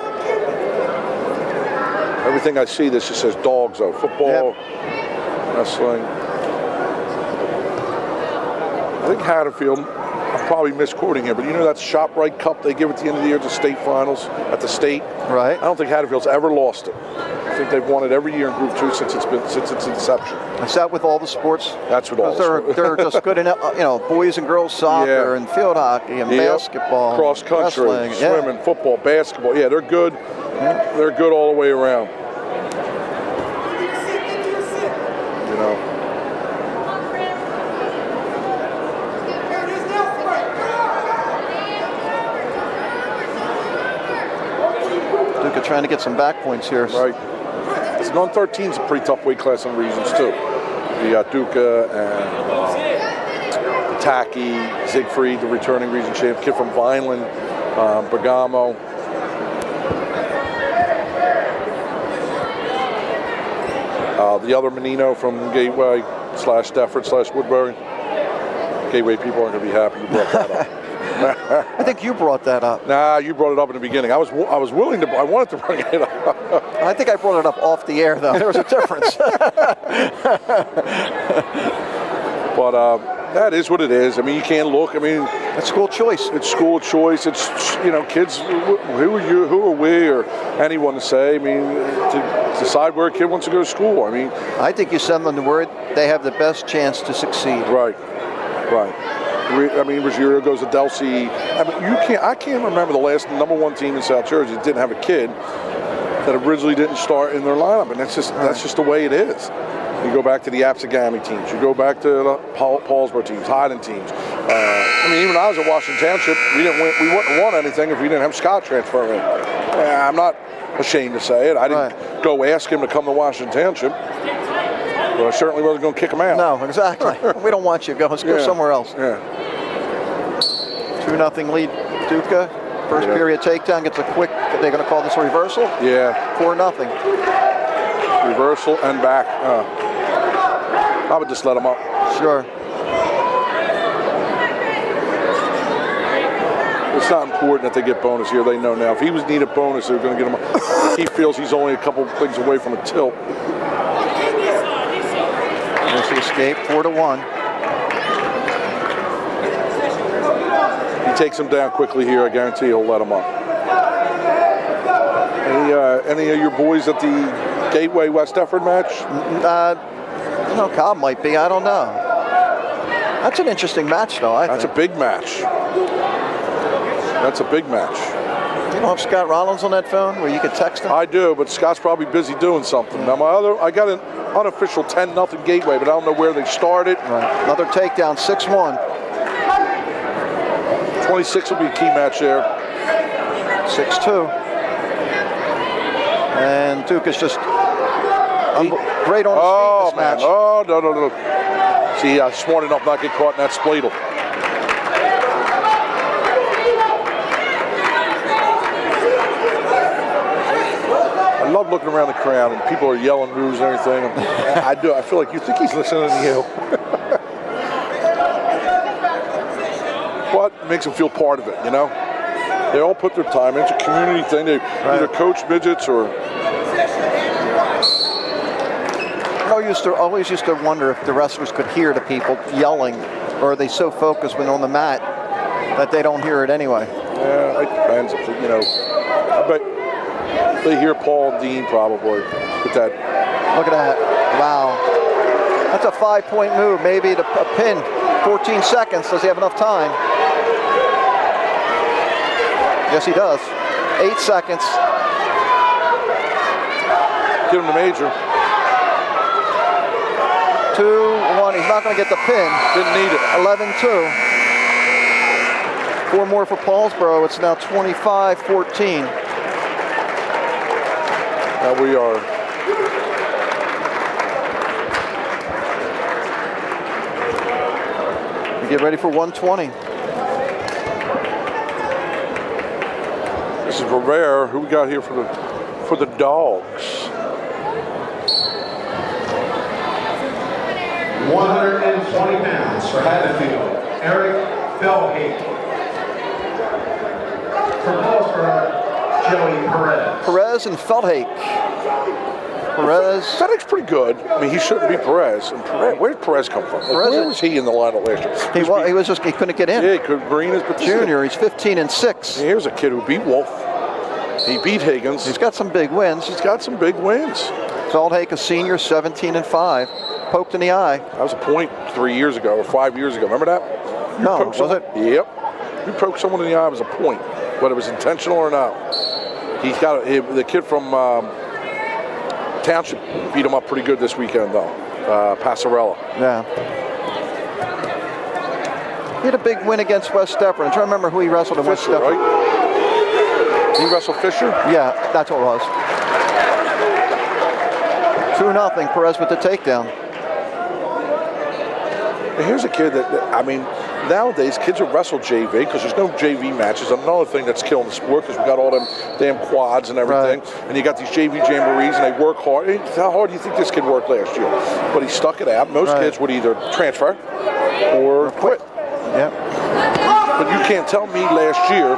Everything I see, this just says Dogs, though. Football, wrestling. I think Haddonfield, I'm probably misquoting here, but you know that ShopRite Cup they give at the end of the year to state finals at the state? Right. I don't think Haddonfield's ever lost it. I think they've won it every year in Group 2 since its inception. Is that with all the sports? That's with all the sports. They're just good enough, you know, boys and girls soccer and field hockey and basketball. Cross country, swimming, football, basketball. Yeah, they're good. They're good all the way around. You know. Duca trying to get some back points here. Right. It's 113 is a pretty tough weight class in regions too. You got Duca and Tacky, Siegfried, the returning region champ, kid from Vineland, Bergamo. The other Menino from Gateway / Defford / Woodbury. Gateway people aren't going to be happy you brought that up. I think you brought that up. Nah, you brought it up in the beginning. I wanted to bring it up. I think I brought it up off the air, though. There was a difference. But that is what it is. I mean, you can't look. I mean, it's school choice. It's school choice. It's, you know, kids. Who are you? Who are we? Or anyone to say? I mean, to decide where a kid wants to go to school. I mean, I think you send them the word they have the best chance to succeed. Right. I mean, Ruggiero goes to Delsey. I mean, I can't remember the last #1 team in South Jersey that didn't have a kid that originally didn't start in their lineup, and that's just the way it is. You go back to the Absegami teams. You go back to the Paulsboro teams, Haddon teams. I mean, even when I was at Washington Township, we wouldn't have won anything if we didn't have Scott transfer in. I'm not ashamed to say it. I didn't go ask him to come to Washington Township, but I certainly wasn't going to kick him out. No, exactly. We don't want you. Let's go somewhere else. Yeah. 2-0 lead, Duca. First period takedown, gets a quick, they're going to call this a reversal? Yeah. 4-0. Reversal and back. I would just let him up. Sure. It's not important that they get bonus here. They know now. If he was need a bonus, they're going to get him. He feels he's only a couple things away from a tilt. There's the escape, 4-1. He takes him down quickly here. I guarantee he'll let him up. Any of your boys at the Gateway West Effort match? Cobb might be. I don't know. That's an interesting match, though. That's a big match. That's a big match. You don't have Scott Rollins on that phone where you could text him? I do, but Scott's probably busy doing something. Now I got an unofficial 10-0 Gateway, but I don't know where they started. Right. Another takedown, 6-1. 26 will be a key match there. 6-2. And Duke is just great on his feet this match. Oh, no. See, smart enough not to get caught in that spladle. I love looking around the crowd and people are yelling moves and everything. I do. I feel like you think he's listening to you. But it makes them feel part of it, you know? They all put their time. It's a community thing. They either coach midgets or... I always used to wonder if the wrestlers could hear the people yelling, or are they so focused when on the mat that they don't hear it anyway? Yeah, it depends. I bet they hear Paul and Dean probably with that. Look at that. Wow. That's a 5-point move. Maybe a pin. 14 seconds. Does he have enough time? Yes, he does. 8 seconds. Get him the major. 2-1. He's not going to get the pin. Didn't need it. 11-2. 4 more for Paulsboro. It's now 25-14. Now we are. We get ready for 120. This is Rivera. Who we got here for the dogs? 120 pounds for Haddonfield, Eric Feldhake. For Paulsboro, Joey Perez. Perez and Feldhake. Perez. Feldhake's pretty good. I mean, he shouldn't be Perez. And where did Perez come from? Where was he in the lineup last year? He couldn't get in. Yeah, he could. Green is but Junior. He's 15-6. Here's a kid who beat Wolf. He beat Higgins. He's got some big wins. He's got some big wins. Feldhake, a senior, 17-5. Poked in the eye. That was a point 3 years ago or 5 years ago. Remember that? No, was it? Yep. You poked someone in the eye, it was a point, whether it was intentional or not. He's got the kid from Township beat him up pretty good this weekend, though. Passarella. Yeah. He had a big win against West Stepford. I'm trying to remember who he wrestled in West Stepford. Right? He wrestled Fisher? Yeah, that's what it was. 2-0. Perez with the takedown. Here's a kid that, I mean, nowadays kids will wrestle JV because there's no JV matches. Another thing that's killing the sport because we got all them damn quads and everything. Right. And you got these JV jamborees and they work hard. How hard do you think this kid worked last year? But he stuck it out. Most kids would either transfer or quit. Yeah. But you can't tell me last year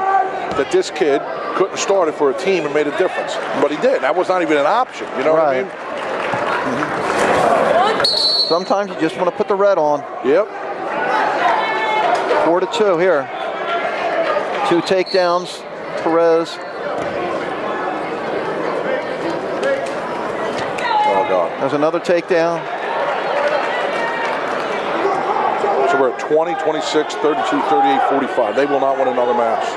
that this kid couldn't have started for a team and made a difference. But he did. That was not even an option. You know what I mean? Sometimes you just want to put the red on. Yep. 4-2 here. 2 takedowns. Perez. Oh, God. There's another takedown. So we're at 20, 26, 32, 38, 45. They will not win another match.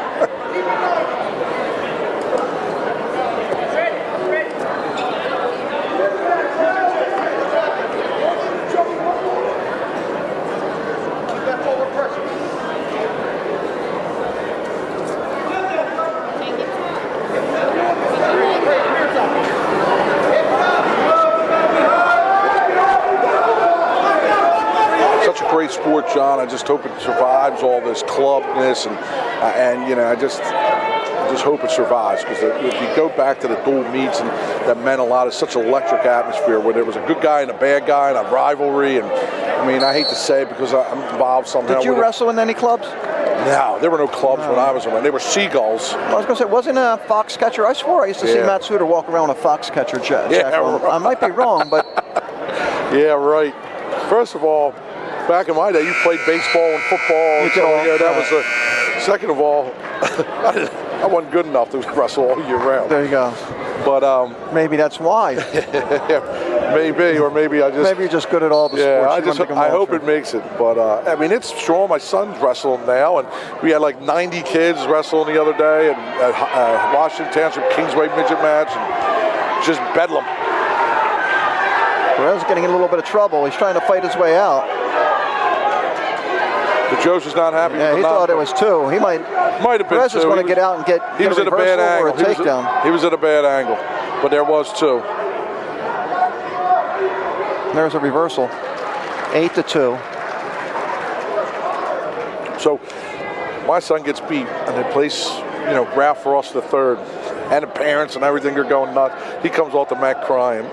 such a great sport, John. I just hope it survives all this clubness, and you know, I just hope it survives, because if you go back to the dual meets, and that meant a lot. It's such an electric atmosphere where there was a good guy and a bad guy and a rivalry. And I mean, I hate to say it because I'm involved somehow. Did you wrestle in any clubs? No, there were no clubs when I was around. They were seagulls. I was going to say, wasn't a fox catcher? I swore I used to see Matt Suter walk around with a fox catcher jacket. Right. I might be wrong, but yeah, right. First of all, back in my day, you played baseball and football. That was a. Second of all, I wasn't good enough to wrestle all year round. There you go. But maybe that's why. Maybe, or maybe I just. Maybe you're just good at all the sports. I hope it makes it. But I mean, it's strong. My son's wrestling now, and we had like 90 kids wrestling the other day, and at Washington Township Kingsway midget match, and just bedlam. Perez getting in a little bit of trouble. He's trying to fight his way out. But Joe's was not happy. Yeah, he thought it was two. He might have been Perez two. Is going to get out and get he was a at a bad reversal or a angle. takedown. He was at a bad angle, but there was two. There's a reversal. 8-2. So my son gets beat, and they place, you know, Ralph Ross III, and the parents and everything are going nuts. He comes off the mat crying.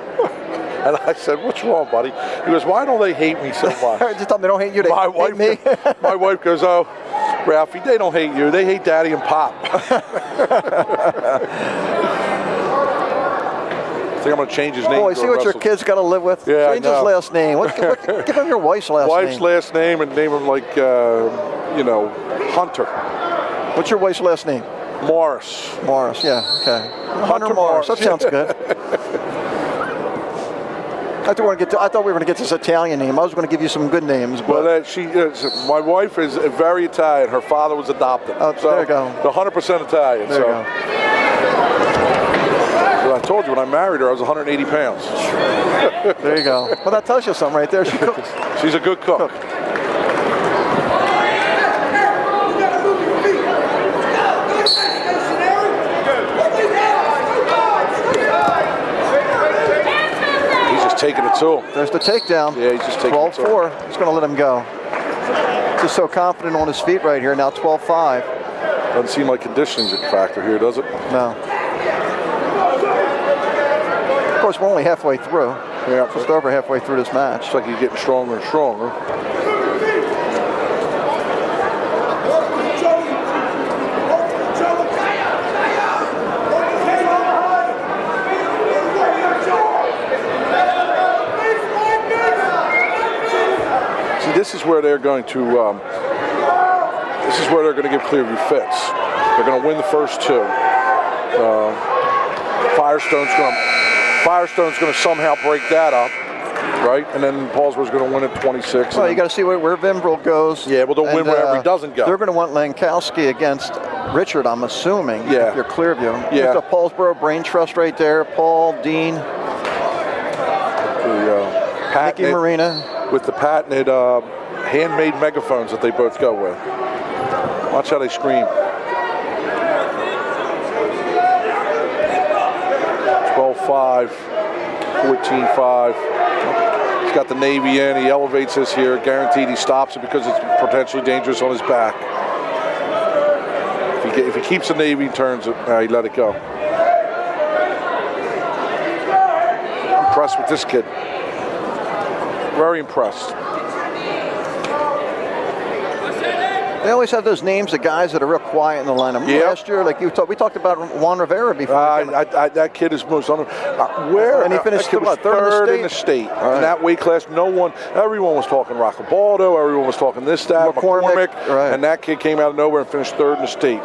And I said, "What's wrong, buddy?" He goes, "Why don't they hate me so much?" Just tell them they don't hate you, they hate me. My wife goes, "Oh, Ralphie, they don't hate you. They hate Daddy and Pop." I think I'm going to change his name. Boy, see what your kid's got to live with? Yeah, change his last name. Give him your wife's last name. Wife's last name, and name him like, you know, Hunter. What's your wife's last name? Morris. Morris, yeah, okay. Hunter Morris. That sounds good. I thought we were going to get this Italian name. I was going to give you some good names. But well, my wife is very Italian. Her father was adopted. Oh, so there you go. 100% Italian. There you go. So I told you when I married her, I was 180 pounds. There you go. Well, that tells you something right there. She cooks. She's a good cook. Taking it to him. There's the takedown. Yeah, he's just taking 12-4. He's going to let him go. Just so confident on his feet right here. Now 12-5. Doesn't seem like conditioning's a factor here, does it? No. Of course, we're only halfway through. Yeah. Just over halfway through this match. It's like he's getting stronger and stronger. This is where they're going to. This is where they're going to give Clearview fits. They're going to win the first two. Firestone's going to somehow break that up, right? And then Paulsboro's going to win at 26. Well, you got to see where Vimbrel goes. Yeah, well, they'll win wherever he doesn't go. They're going to want Lankowski against Richard, I'm assuming. Yeah. If you're Clearview. Yeah. There's a Paulsboro brain trust right there. Paul, Dean, Mickey Morina. With the patented handmade megaphones that they both go with. Watch how they scream. 12-5, 14-5. He's got the Navy in. He elevates this here. Guaranteed he stops it because it's potentially dangerous on his back. If he keeps the Navy, he turns it. He let it go. I'm impressed with this kid. Very impressed. They always have those names of guys that are real quiet in the lineup. Yep. Last year, like we talked about Juan Rivera before. That kid is most and he finished third in the state. Right. In that weight class, everyone was talking Roccabaldo, everyone was talking this, that, McCormick, right. And that kid came out of nowhere and finished third in the state.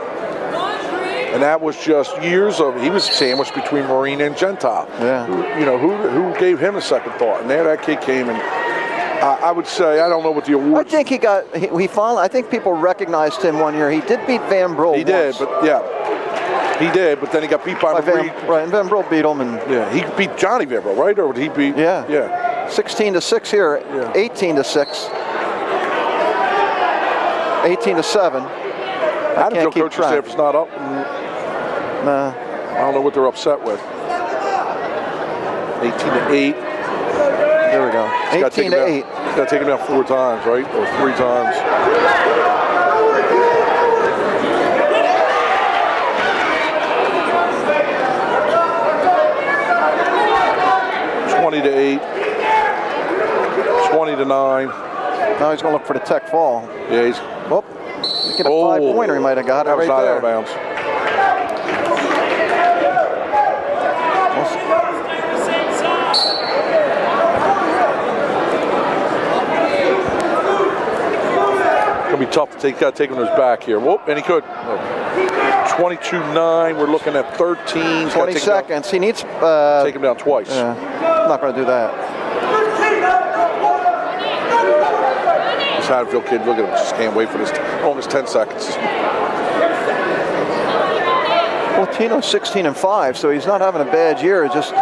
And that was just years of, he was sandwiched between Morina and Gentile. Yeah. Who gave him a second thought? And there that kid came, and I would say, I don't know what the award. I think I think people recognized him one year. He did beat Van Brul. He did, but then he got beat by Reed. Right, and Van Brul beat him. He beat Johnny Van Brul, right? Or would he beat? Yeah. 16-6 here, 18-6. 18-7. Haddonfield coach staff is not up. Nah. I don't know what they're upset with. 18-8. There we go. 18-8. Got to take him down 4 times, right? Or 3 times. 20-8. 20-9. Now he's going to look for the tech fall. Yeah, he's. Oh, get a 5-pointer he might have got it right not there. Out of bounds. It's going to be tough to take him to his back here. Whoop, and he could. 22-9. We're looking at 13. 20 seconds. He needs. Take him down twice. I'm not going to do that. This Haddonfield kid, look at him, just can't wait for this. Almost 10 seconds. Well, Tino's 16-5, so he's not having a bad year. It's just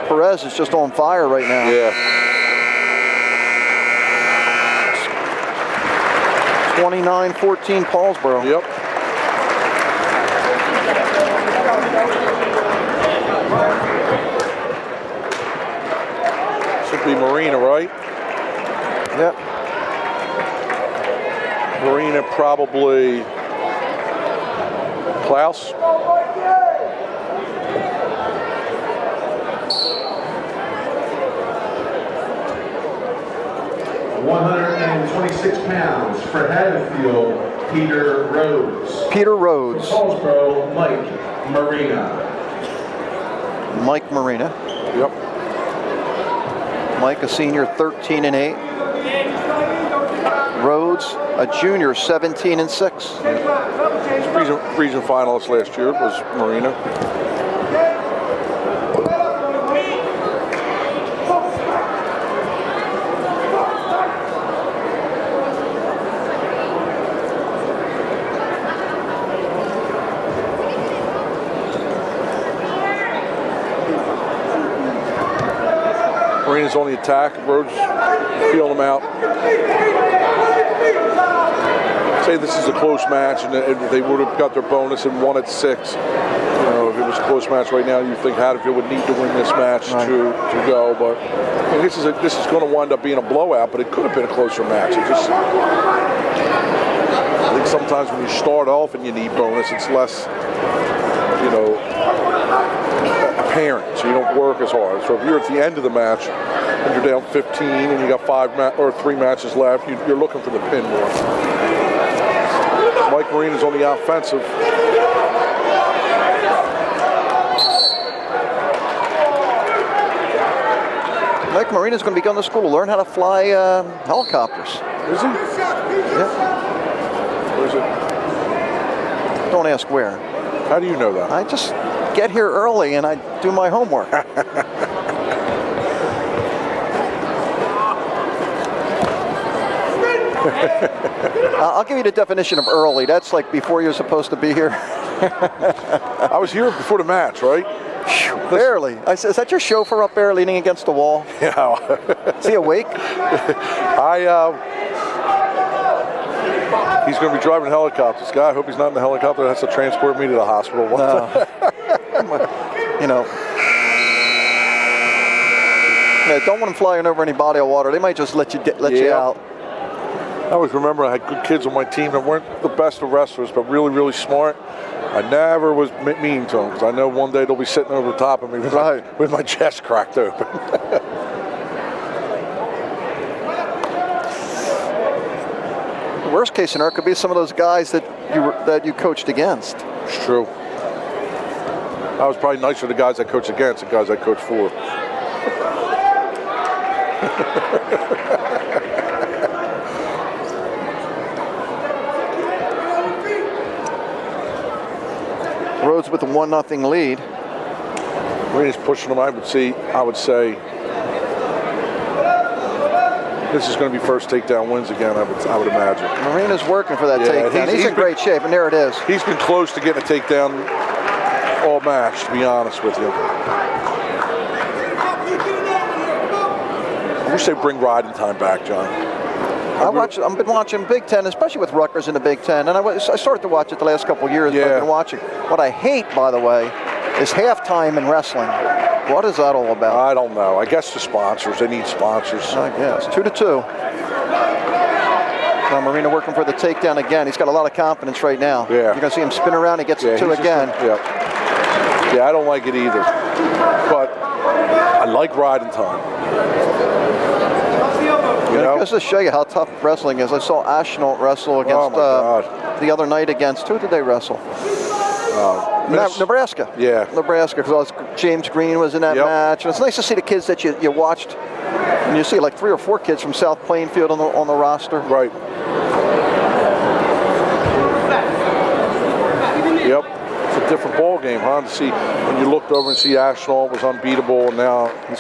Perez is just on fire right now. Yeah. 29-14 Paulsboro. Yep. Should be Morina, right? Yep. Morina, probably Klaus. £126 for Haddonfield, Peter Rhodes. Peter Rhodes. For Paulsboro, Mike Morina. Mike Morina. Yep. Mike, a senior, 13-8. Rhodes, a junior, 17-6. Region finalist last year was Morina. Morina's on the attack. Rhodes feeling him out. Say this is a close match, and they would have got their bonus and won at 6. You know, if it was a close match right now, you think Haddonfield would need to win this match to go. But I mean, this is going to wind up being a blowout, but it could have been a closer match. I think sometimes when you start off and you need bonus, it's less, you know, apparent, so you don't work as hard. So if you're at the end of the match and you're down 15 and you got 3 matches left, you're looking for the pin more. Mike Morina's on the offensive. Mike Morina's going to be going to school to learn how to fly helicopters. Is he? Yeah. Where is it? Don't ask where. How do you know that? I just get here early and I do my homework. I'll give you the definition of early. That's like before you're supposed to be here. I was here before the match, right? Barely. Is that your chauffeur up there leaning against the wall? Yeah. Is he awake? He's going to be driving helicopters. Guy, I hope he's not in the helicopter that has to transport me to the hospital. You know. Yeah, don't want him flying over any body of water. They might just let you out. I always remember I had good kids on my team that weren't the best of wrestlers, but really, really smart. I never was mean to them because I know one day they'll be sitting over the top of me with my chest cracked open. The worst case scenario could be some of those guys that you coached against. It's true. I was probably nicer to the guys I coached against than guys I coached for. Rhodes with a 1-0 lead. Morina's pushing them. I would say this is going to be first takedown wins again. I would imagine. Morina's working for that takedown. He's in great shape, and there it is. He's been close to getting a takedown all match, to be honest with you. I wish they bring riding time back, John. I've been watching Big Ten, especially with Rutgers in the Big Ten, and I started to watch it the last couple of years. Yeah. But I've been watching. What I hate, by the way, is halftime in wrestling. What is that all about? I don't know. I guess the sponsors. They need sponsors. I guess. 2-2. Now Morina working for the takedown again. He's got a lot of confidence right now. Yeah. You're going to see him spin around. He gets it two again. Yeah, I don't like it either. But I like riding time. You know? It goes to show you how tough wrestling is. I saw Ashnault wrestle against the other night against, who did they wrestle? Nebraska. Yeah. Nebraska, because James Green was in that match. And it's nice to see the kids that you watched. And you see like 3 or 4 kids from South Plainfield on the roster. Right. Yep. It's a different ball game, huh? To see when you looked over and see Ashnault was unbeatable, and now he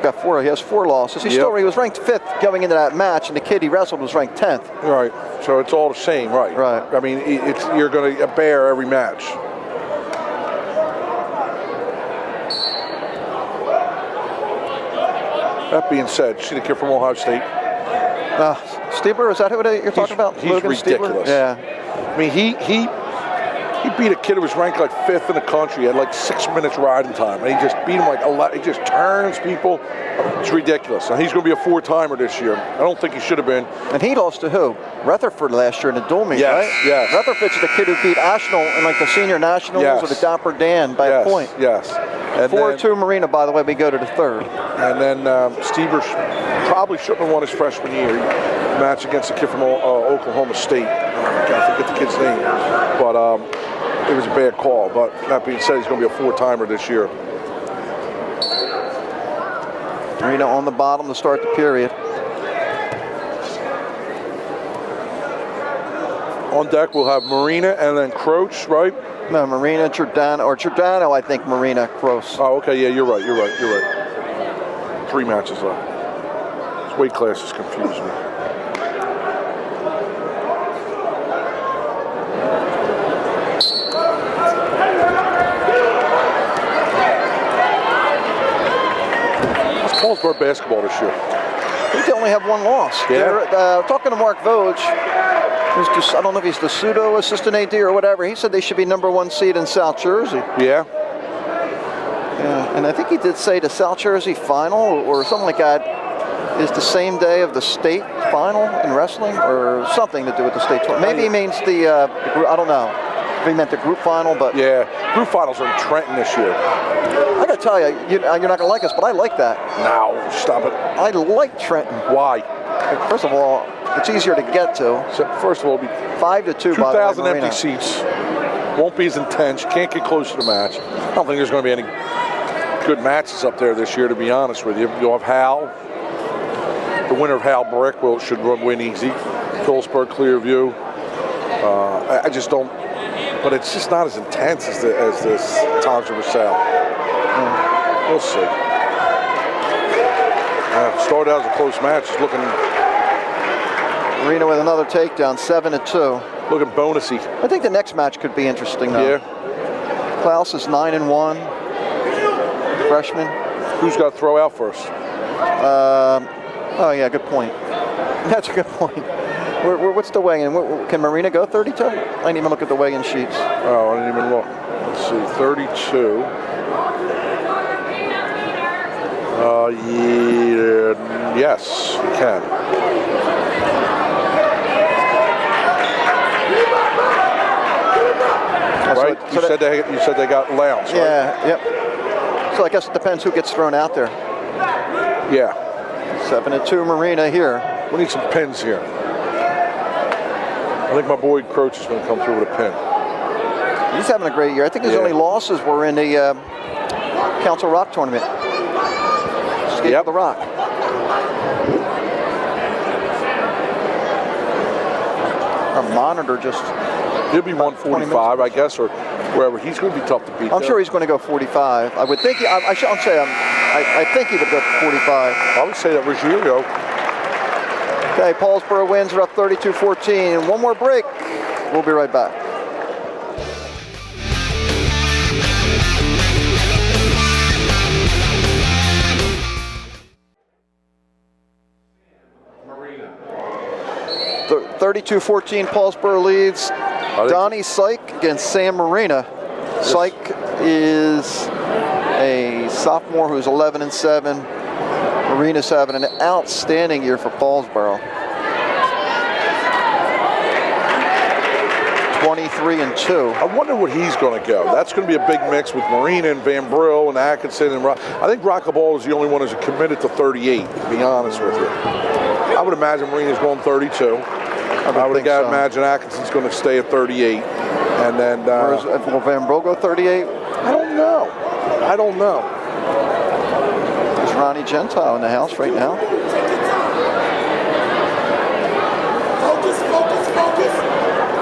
has 4 losses. He was ranked 5th going into that match, and the kid he wrestled was ranked 10th. Right. So it's all the same, right? Right. I mean, you're going to bear every match. That being said, see the kid from Ohio State? Stiebler, is that who you're talking about? He's Logan ridiculous. Stiebler? Yeah. I mean, he beat a kid who was ranked like 5th in the country. He had like 6 minutes riding time, and he just beat him like he just turns people. It's ridiculous. And he's going to be a 4-timer this year. I don't think he should have been. And he lost to who? Rutherford last year in the dual meet, right? Yes. Rutherford's the kid who beat Ashnault in like the senior nationals or the Dapper Dan by a point. Yes. 4-2 Morina, by the way, we go to the 3rd. And then Stevers probably shouldn't have won his freshman year. Match against a kid from Oklahoma State. I forget the kid's name. But it was a bad call. But that being said, he's going to be a 4-timer this year. Morina on the bottom to start the period. On deck, we'll have Morina and then Croach, right? No, Morina, Giordano, I think Morina, Croce. Oh, okay, yeah, you're right. 3 matches left. This weight classes confuse me. How's Paulsboro basketball this year? I think they only have 1 loss. Yeah. Talking to Mark Voge, who's just, I don't know if he's the pseudo assistant AD or whatever. He said they should be #1 seed in South Jersey. Yeah. Yeah, and I think he did say the South Jersey final or something like that is the same day of the state final in wrestling or something to do with the state tournament. Maybe he means the group, I don't know if he meant the group final, but. Yeah, group finals are in Trenton this year. I gotta tell you, you're not gonna like us, but I like that. No, stop it. I like Trenton. Why? First of all, it's easier to get to. So first of all, it'll be 5-2. 2,000 empty seats. Won't be as intense. You can't get close to the match. I don't think there's going to be any good matches up there this year, to be honest with you. You'll have Hal. The winner of Hal Brick should win easy. Phillipsburg, Clearview. I just don't. But it's just not as intense as this Thompson or South. We'll see. Started out as a close match. It's looking. Morina with another takedown, 7-2. Looking bonusy. I think the next match could be interesting, though. Yeah. Klaus is 9-1. Freshman. Who's got to throw out first? Oh, yeah, good point. That's a good point. What's the weigh-in? Can Morina go 32? I didn't even look at the weigh-in sheets. Oh, I didn't even look. Let's see, 32. Yes, you can. Right? You said they got Lowndes, right? Yeah, yep. So I guess it depends who gets thrown out there. Yeah. 7-2 Morina here. We need some pins here. I think my boy Croach is going to come through with a pin. He's having a great year. I think his only losses were in the Council Rock tournament. Escape the Rock. Our monitor just... He'll be 145, I guess, or wherever. He's going to be tough to beat. I'm sure he's going to go 45. I would think. I shouldn't say. I think he would go 45. I would say that Ruggiero. Okay, Paulsboro wins. We're up 32-14. One more break. We'll be right back. Morina. 32-14, Paulsboro leads. Donnie Syke against Sam Morina. Syke is a sophomore who's 11-7. Morina's having an outstanding year for Paulsboro. 23-2. I wonder what he's going to go. That's going to be a big mix with Morina and Van Brill and Atkinson. And I think Rockaball is the only one who's committed to 38, to be honest with you. I would imagine Morina's going 32. I would imagine Atkinson's going to stay at 38. And then... will Van Brill go 38? I don't know. There's Ronnie Gentile in the house right now.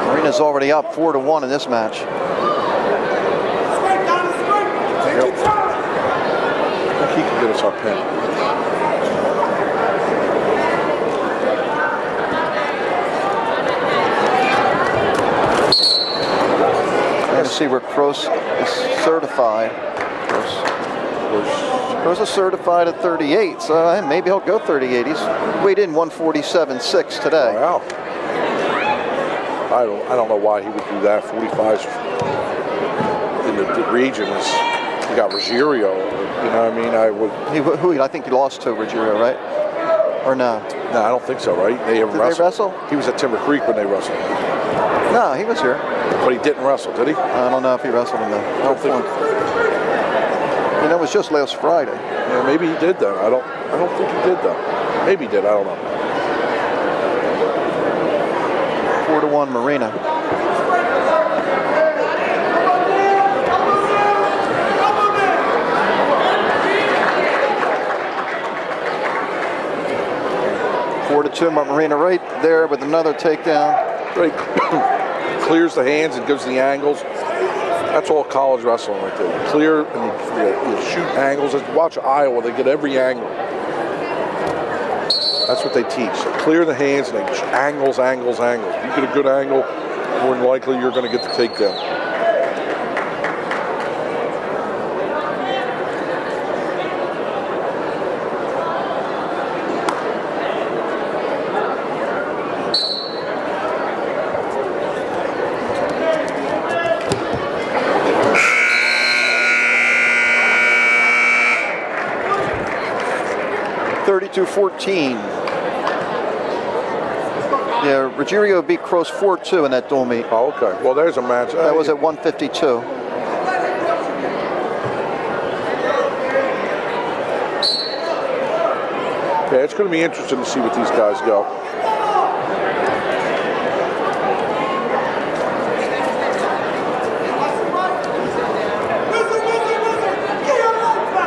Morina's already up 4-1 in this match. Yep. I think he can get us our pin. Let's see where Kroos is certified. Kroos is certified at 38, so maybe he'll go 38. He's weighed in 147.6 today. Wow. I don't know why he would do that. 45 in the region is, you got Ruggiero, you know what I mean? I think he lost to Ruggiero, right? Or no? No, I don't think so, right? They haven't wrestled. They wrestle? He was at Timber Creek when they wrestled. No, he was here. But he didn't wrestle, did he? I don't know if he wrestled in the I don't think. And that was just last Friday. Yeah, maybe he did though. I don't think he did though. Maybe he did, I don't know. 4-1 Morina. Morina right there with another takedown. Right. Clears the hands and gives the angles. That's all college wrestling right there. You clear and you shoot angles. Watch Iowa, they get every angle. That's what they teach. So clear the hands and they angles. If you get a good angle, more than likely you're going to get the takedown. To 14. Yeah, Ruggiero beat Kroos 4-2 in that dual meet. Oh, okay. Well, there's a match. That was at 152. Yeah, it's going to be interesting to see what these guys go.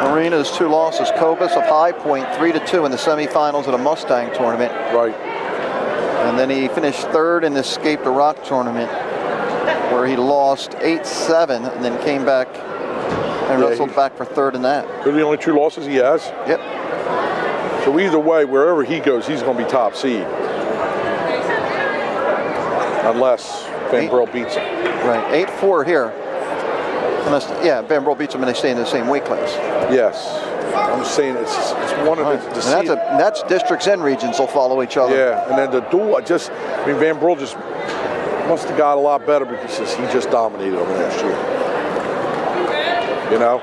Morina's 2 losses. Cobus of High Point 3-2 in the semifinals of the Mustang tournament. Right. And then he finished 3rd in the Escape the Rock tournament, where he lost 8-7 and then came back and wrestled back for 3rd in that. They're the only 2 losses he has? Yep. So either way, wherever he goes, he's going to be top seed. Unless Van Brill beats him. Right, 8-4 here. Unless, Van Brill beats him and they stay in the same weight class. Yes. I'm just saying it's one of the that's districts and regions will follow each other. Yeah, and then the duel, Van Brill just must have got a lot better because he just dominated him last year. You know?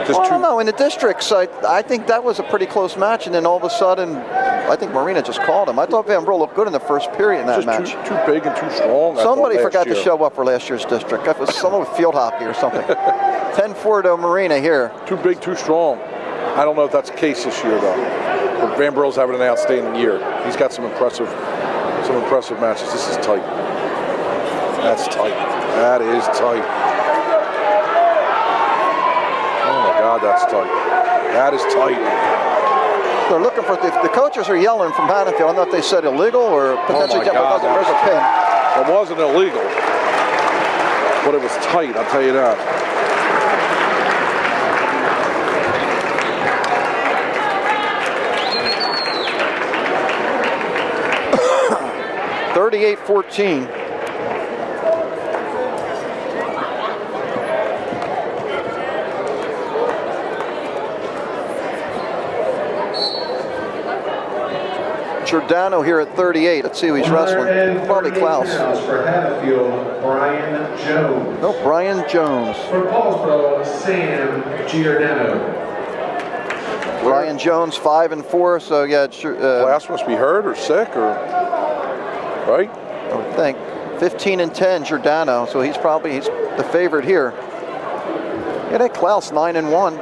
I don't know. In the districts, I think that was a pretty close match, and then all of a sudden, I think Morina just called him. I thought Van Brill looked good in the first period in that match. Too big and too strong. Somebody forgot to show up for last year's district. That was someone with field hockey or something. 10-4 to Morina here. Too big, too strong. I don't know if that's the case this year, though. But Van Brill's having an outstanding year. He's got some impressive matches. This is tight. That's tight. That is tight. God, that's tight. That is tight. They're looking for, the coaches are yelling from Haddonfield. I don't know if they said illegal or potentially because there's a pin. It wasn't illegal, but it was tight, I'll tell you that. (38-14). Giordano here at 38. Let's see who he's wrestling. Probably Klaus. For Haddonfield, Brian Jones. No, Brian Jones. For Paulsboro, Sam Giordano. Brian Jones, 5-4. So yeah, Klaus must be hurt or sick or right. I would think 15-10 Giordano. So he's the favorite here. Yeah, that Klaus 9-1.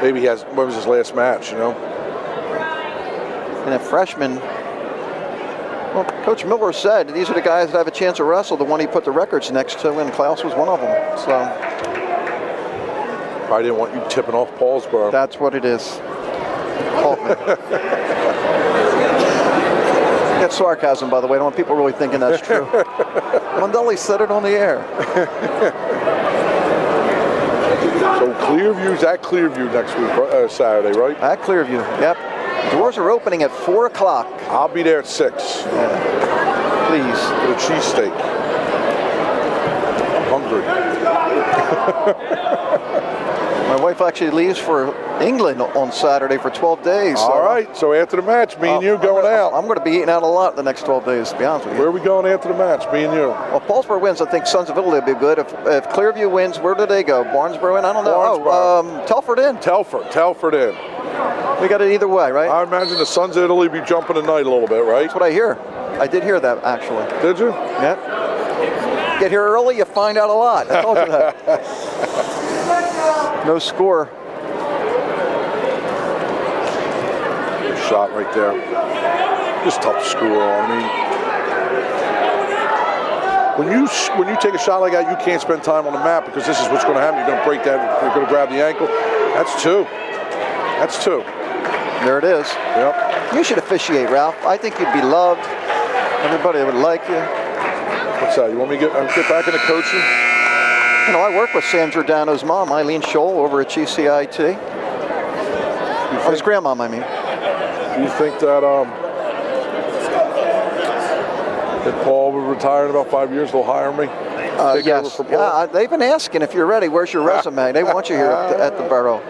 Maybe when was his last match? You know. And a freshman. Well, Coach Miller said these are the guys that have a chance to wrestle. The one he put the records next to, and Klaus was one of them. So I didn't want you tipping off Paulsboro. that's what it is. That's sarcasm, by the way. I don't want people really thinking that's true. Mondelli said it on the air. So Clearview's at Clearview next week, Saturday, right? At Clearview, yep. Doors are opening at 4 o'clock. I'll be there at 6. Yeah. Please. For a cheesesteak. I'm hungry. My wife actually leaves for England on Saturday for 12 days. All right, so after the match, me and you going out. I'm going to be eating out a lot the next 12 days, to be honest with you. Where are we going after the match, me and you? Well, Paulsboro wins. I think Sons of Italy will be good. If Clearview wins, where do they go? Barnesboro in? I don't know. Barnesboro. Telford in. Telford in. We got it either way, right? I imagine the Sons of Italy be jumping tonight a little bit, right? That's what I hear. I did hear that, actually. Did you? Yeah. Get here early, you find out a lot. I told you that. No score. Shot right there. Just tough to score on. I mean, when you take a shot like that, you can't spend time on the mat because this is what's going to happen. You're going to break that. You're going to grab the ankle. That's 2. That's 2. There it is. Yep. You should officiate, Ralph. I think you'd be loved. Everybody would like you. What's that? You want me to get back into coaching? You know, I work with Sam Giordano's mom, Eileen Scholl, over at GCIT. His grandmom, I mean. Do you think that if Paul would retire in about 5 years, they'll hire me? Yes. Yeah, they've been asking if you're ready. Where's your resume? They want you here at the Borough.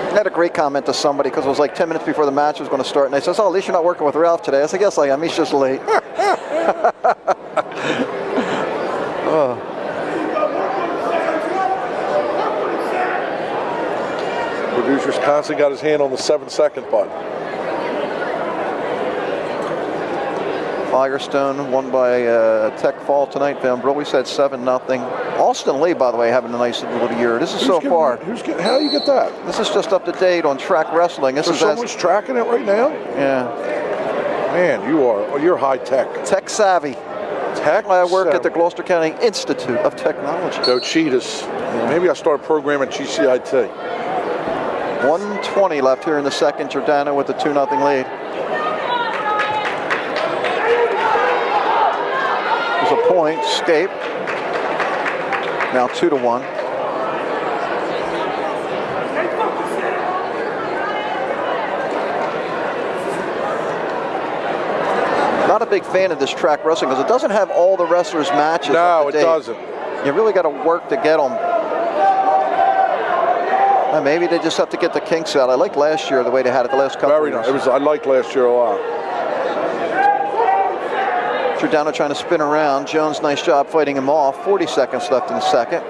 I had a great comment to somebody because it was like 10 minutes before the match was going to start, and they says, "Oh, at least you're not working with Ralph today." I said, "Yes, I am. He's just late." Producer's constantly got his hand on the 7-second button. Firestone won by Tech Fall tonight. Van Brille said 7-0. Austin Lee, by the way, having a nice little year. This is so far. How do you get that? This is just up to date on track wrestling. This is someone's tracking it right now? Yeah. Man, you're high tech. Tech savvy. I work at the Gloucester County Institute of Technology. Go Cheetahs. Maybe I'll start a program at GCIT. 1:20 left here in the second. Giordano with the 2-0 lead. There's a point. Escape. Now 2-1. Not a big fan of this track wrestling because it doesn't have all the wrestlers' matches. No, it doesn't. You really got to work to get them. Maybe they just have to get the kinks out. I liked last year the way they had it the last couple of years. Very nice. I liked last year a lot. Giordano trying to spin around. Jones, nice job fighting him off. 40 seconds left in the second.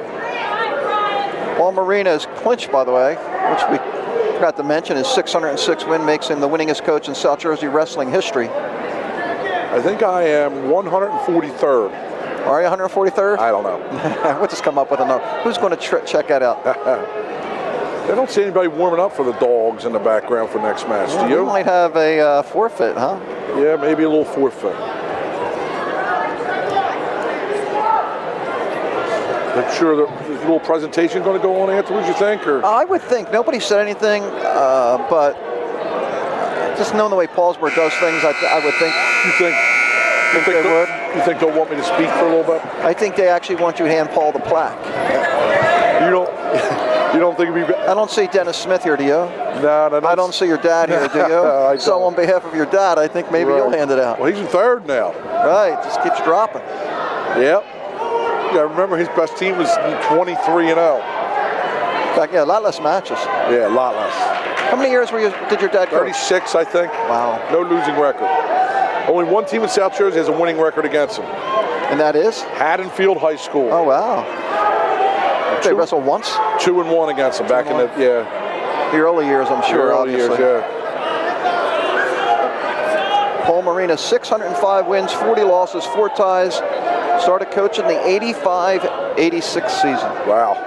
Paul Morina is clinched, by the way, which we forgot to mention. His 606 win makes him the winningest coach in South Jersey wrestling history. I think I am 143rd. Are you 143rd? I don't know. We'll just come up with a number. Who's going to check that out? I don't see anybody warming up for the dogs in the background for next match. Do you? You might have a forfeit, huh? Yeah, maybe a little forfeit. I'm sure the little presentation going to go on afterwards, you think? Or? I would think. Nobody said anything, but just knowing the way Paulsboro does things, I would think. You think they would? You think they'll want me to speak for a little bit? I think they actually want you to hand Paul the plaque. You don't think it'd be? I don't see Dennis Smith here, do you? No. I don't see your dad here, do you? So on behalf of your dad, I think maybe you'll hand it out. Well, he's in third now. Right, just keeps dropping. Yep. Yeah, remember his best team was 23-0. In fact, yeah, a lot less matches. Yeah, a lot less. How many years did your dad coach? 36, I think. Wow. No losing record. Only one team in South Jersey has a winning record against him. And that is? Haddonfield High School. Oh, wow. They wrestled once? 2-1 against him back in the, The early years, I'm sure, obviously. Years, Paul Morina, 605 wins, 40 losses, 4 ties. Started coaching the 85-86 season. Wow.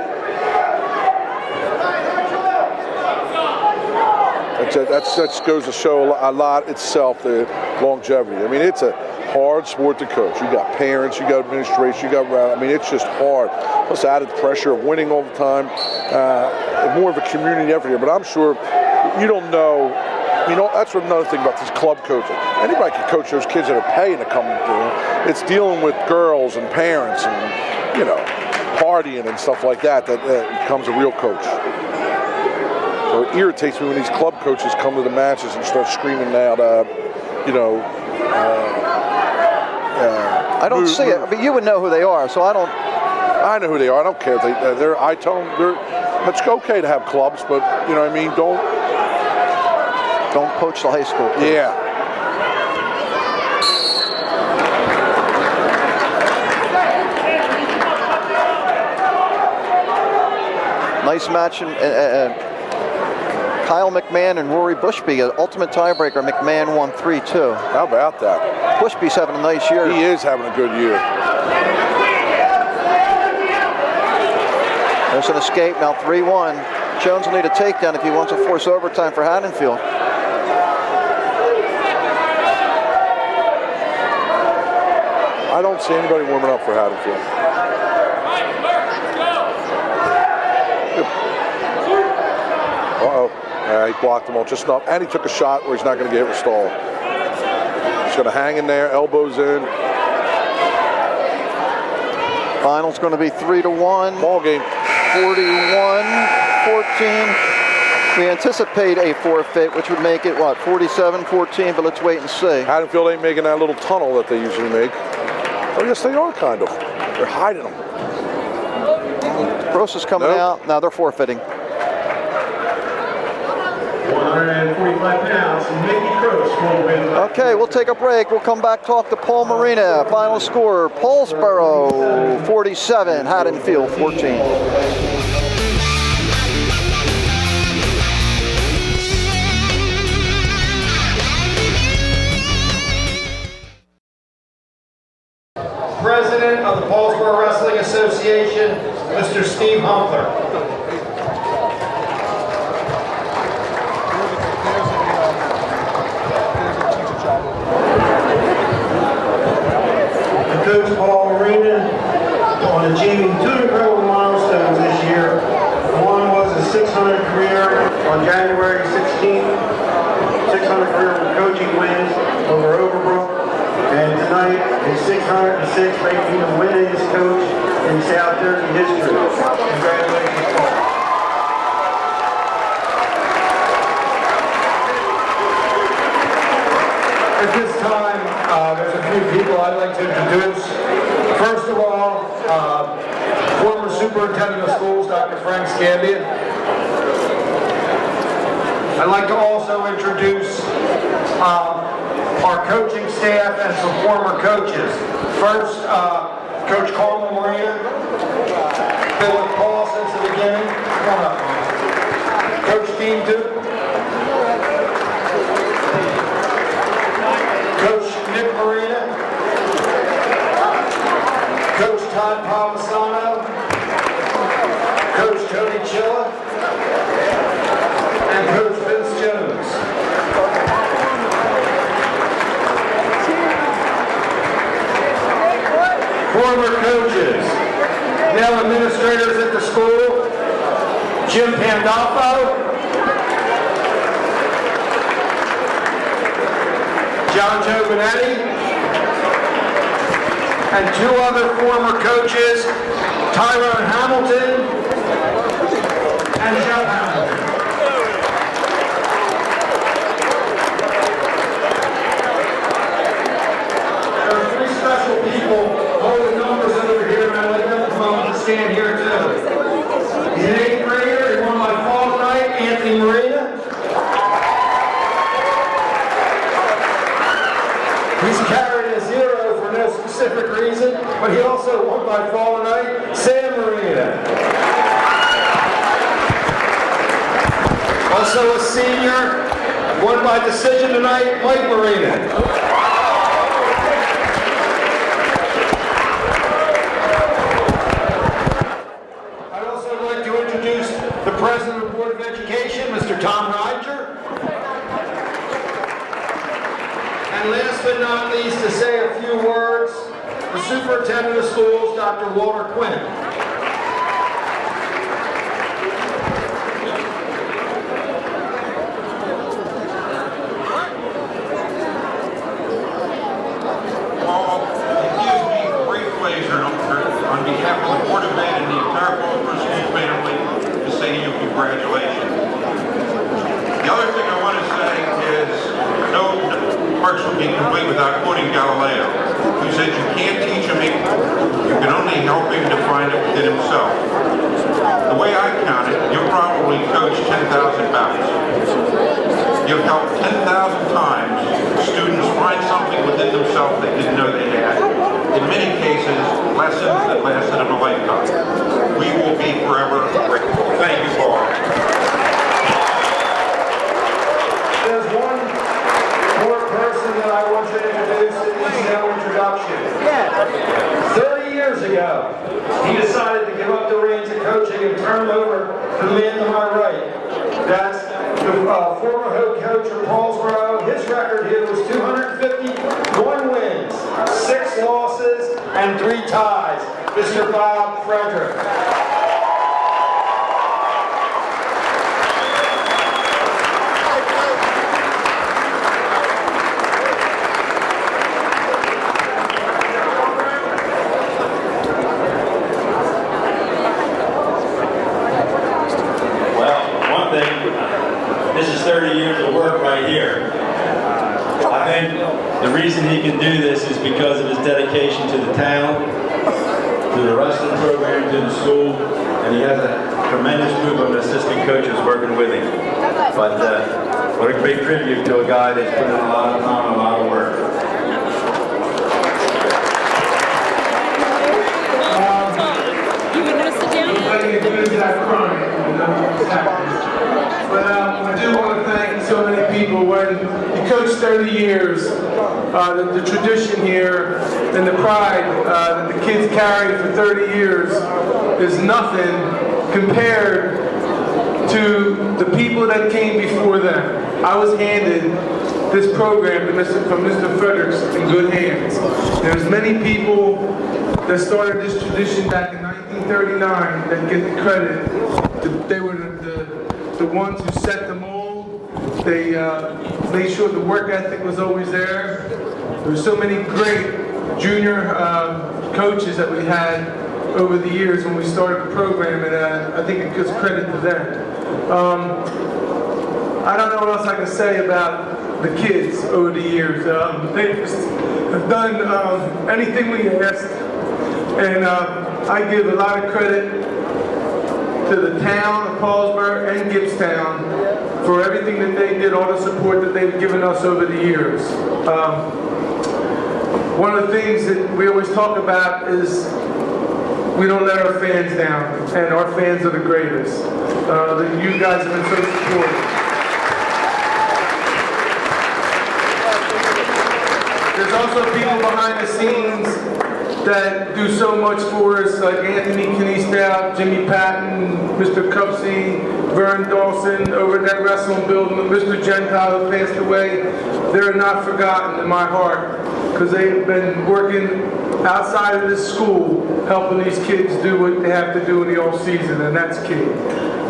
That goes to show a lot itself, the longevity. I mean, it's a hard sport to coach. You got parents, you got administration, it's just hard. Plus added pressure of winning all the time. More of a community effort here, but I'm sure you don't know. That's another thing about this club coaching. Anybody can coach those kids that are paying to come through. It's dealing with girls and parents and, partying and stuff like that becomes a real coach. So it irritates me when these club coaches come to the matches and start screaming out, I don't see it, but you would know who they are, so I don't. I know who they are. I don't care if they're. I tell them it's okay to have clubs, but don't poach the high school kids. Yeah. Nice match. Kyle McMahon and Rory Bushby, an ultimate tiebreaker. McMahon won 3-2. How about that? Bushby's having a nice year. He is having a good year. There's an escape, now 3-1. Jones will need a takedown if he wants to force overtime for Haddonfield. I don't see anybody warming up for Haddonfield. Uh-oh. He blocked them all just enough. And he took a shot where he's not going to get hit with stall. He's going to hang in there, elbows in. Final's going to be 3-1. Ball game. 41-14. We anticipate a forfeit, which would make it, 47-14, but let's wait and see. Haddonfield ain't making that little tunnel that they usually make. Oh, yes, they are, kind of. They're hiding them. Gross is coming out. Now they're forfeiting. 145 pounds, Mickey Gross will win. Okay, we'll take a break. We'll come back, talk to Paul Morina. Final score, Paulsboro 47, Haddonfield 14. President of the Paulsboro Wrestling Association, Mr. Steve Humpler. Coach Paul Morina on achieving 2 incredible milestones this year. One was a 600 career on January 16th, 600 career coaching wins over Overbrook, and tonight is 606, making him the winningest coach in South Jersey history. Congratulations, Paul. At this time, there's a few people I'd like to introduce. First of all, former superintendent of schools, Dr. Frank Scambian. I'd like to also introduce our coaching staff and some former coaches. First, Coach Paul Morina, been with Paul since the beginning. Come on up, Coach Dean Duke. Coach Nick Morina, Coach Todd Palmisano, Coach Tony Chilla, and Coach Vince Jones. Former coaches, now administrators at the school, Jim Pandolfo, John Giovanetti, and 2 other former coaches, Tyrone Hamilton and Joe Hamilton. There are 3 special people holding numbers over here, and I'd like them to come up and stand here too. He's an 8th grader, he won my fall night, Anthony Morina. He's carried a 0 for no specific reason, but he also won by fall tonight, Sam Morina. Also a senior, won by decision tonight, Mike Morina. The President of the Board of Education, Mr. Tom Ryger. And last but not least, to say a few words, the Superintendent of Schools, Dr. Walter Quinn. Paul, it gives me great pleasure on behalf of the Board of Ed and the entire Paulsboro School family to say to you congratulations. The other thing I want to say is no parts would be complete without quoting Galileo, who said you can't teach him equal, you can only help him define it within himself. The way I count it, you've probably coached 10,000 bouts. You've helped 10,000 times students find something within themselves they didn't know they had. In many cases, lessons that lasted them a lifetime. We will be forever grateful. Thank you, Paul. There's one more person that I want to introduce that needs no introduction. 30 years ago, he decided to give up the reins of coaching and turn over to the man to my right. That's the former head coach of Paulsboro. His record here was 251 wins, 6 losses, and 3 ties. Mr. Bob Frederick. This is 30 years of work right here. I think the reason he can do this is because of his dedication to the town, to the wrestling program, to the school, and he has a tremendous group of assistant coaches working with him. But what a great tribute to a guy that's put in a lot of time, a lot of work. I do want to thank so many people. When you coach 30 years, the tradition here and the pride that the kids carry for 30 years is nothing compared to the people that came before them. I was handed this program from Mr. Fredericks in good hands. There's many people that started this tradition back in 1939 that get the credit. They were the ones who set the mold. They made sure the work ethic was always there. There were so many great junior coaches that we had over the years when we started the program, and I think it gives credit to them. I don't know what else I can say about the kids over the years. They have done anything we asked, and I give a lot of credit to the town of Paulsboro and Gibbstown for everything that they did, all the support that they've given us over the years. One of the things that we always talk about is we don't let our fans down, and our fans are the greatest. You guys have been so supportive. There's also people behind the scenes that do so much for us, like Anthony Kniestout, Jimmy Patton, Mr. Cupsey, Vern Dawson over at that wrestling building, Mr. Gentile who passed away. They're not forgotten in my heart because they've been working outside of this school helping these kids do what they have to do in the off season, and that's key.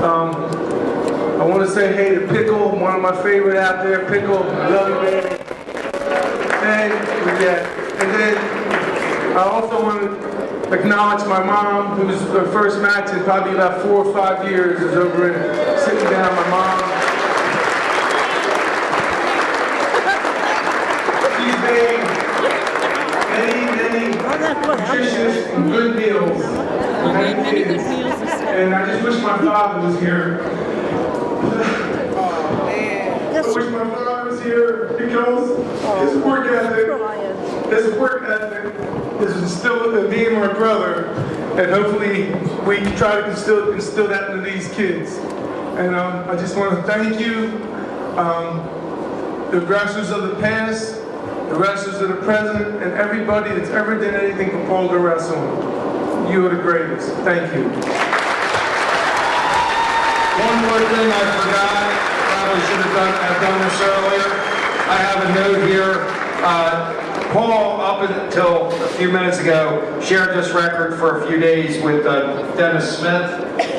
I want to say hey to Pickle, one of my favorite out there. Pickle, I love you, baby. And then I also want to acknowledge my mom, whose first match in probably about 4 or 5 years is over in sitting down. My mom, she's made many nutritious and good meals. And I just wish my father was here. I wish my father was here. here because his work ethic is instilled in me and my brother, and hopefully we can try to instill that into these kids. And I just want to thank you, the wrestlers of the past, the wrestlers of the present, and everybody that's ever done anything for Paulsboro Wrestling. You are the greatest. Thank you. One more thing I forgot, probably should have done this earlier. I have a note here. Paul, up until a few minutes ago, shared this record for a few days with Dennis Smith,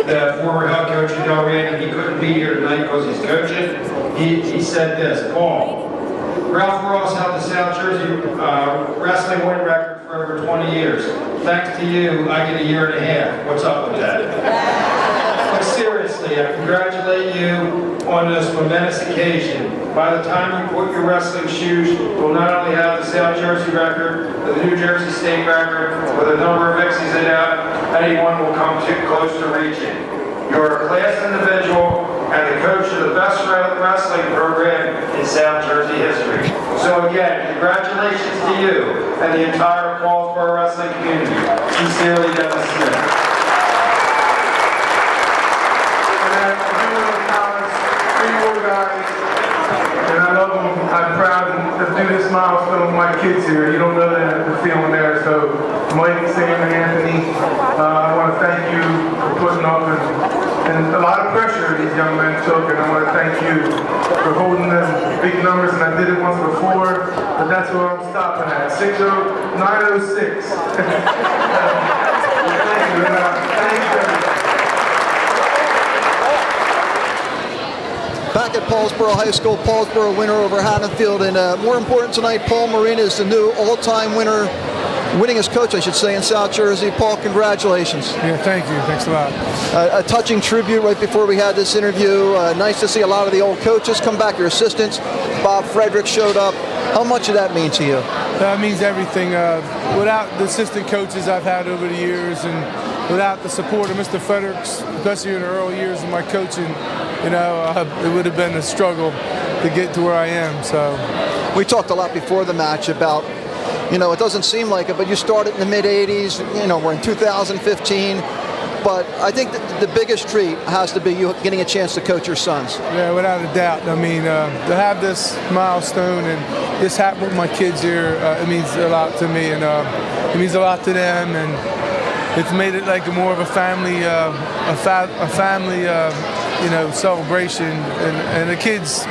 the former head coach of Delray. He couldn't be here tonight because he's coaching. He said this, Paul, Ralph Ross held the South Jersey wrestling win record for over 20 years. Thanks to you, I get a year and a half. What's up with that? But seriously, I congratulate you on this momentous occasion. By the time you put your wrestling shoes, you'll not only have the South Jersey record, but the New Jersey State record, with a number of victories in that anyone will come too close to reaching. You're a class individual and the coach of the best wrestling program in South Jersey history. So again, congratulations to you and the entire Paulsboro wrestling community. Sincerely, Dennis Smith. And I love them. I'm proud to do this milestone with my kids here. You don't know the feeling there. So, Mike, Sam, and Anthony, I want to thank you for putting up and a lot of pressure these young men took. And I want to thank you for holding them big numbers. And I did it once before, but that's where I'm stopping at. 906. Thank you. Thank you. Back at Paulsboro High School, Paulsboro winner over Haddonfield, and more important tonight, Paul Morina is the new all-time winningest coach, I should say, in South Jersey. Paul, congratulations. Yeah, thank you. Thanks a lot. A touching tribute right before we had this interview. Nice to see a lot of the old coaches come back, your assistants. Bob Frederick showed up. How much did that mean to you? That means everything. Without the assistant coaches I've had over the years, and without the support of Mr. Fredericks, especially in the early years of my coaching, it would have been a struggle to get to where I am. So, we talked a lot before the match about, it doesn't seem like it, but you started in the mid-'80s. We're in 2015. But I think the biggest treat has to be you getting a chance to coach your sons. Yeah, without a doubt. I mean, to have this milestone and this happen with my kids here, it means a lot to me, and it means a lot to them, and it's made it like more of a family, celebration, and the kids.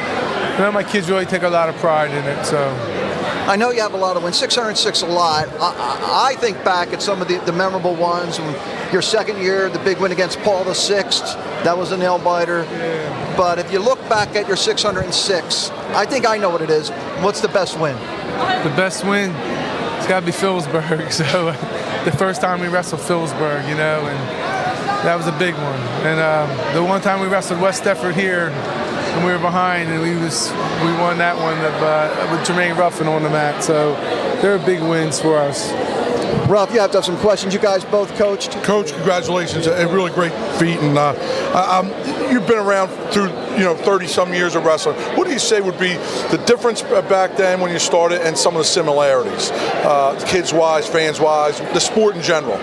My kids really take a lot of pride in it. So. I know you have a lot of wins, 606 a lot. I think back at some of the memorable ones. Your second year, the big win against Paul VI, that was a nail-biter. Yeah. But if you look back at your 606, I think I know what it is. What's the best win? The best win? It's got to be Phillipsburg. So the first time we wrestled Phillipsburg, and that was a big one. And the one time we wrestled West Deptford here, and we were behind, and we won that one with Jermaine Ruffin on the mat. So they're big wins for us. Ralph, you have to have some questions. You guys both coached. Coach, congratulations! A really great feat, and you've been around through 30-some years of wrestling. What do you say would be the difference back then when you started, and some of the similarities, kids-wise, fans-wise, the sport in general?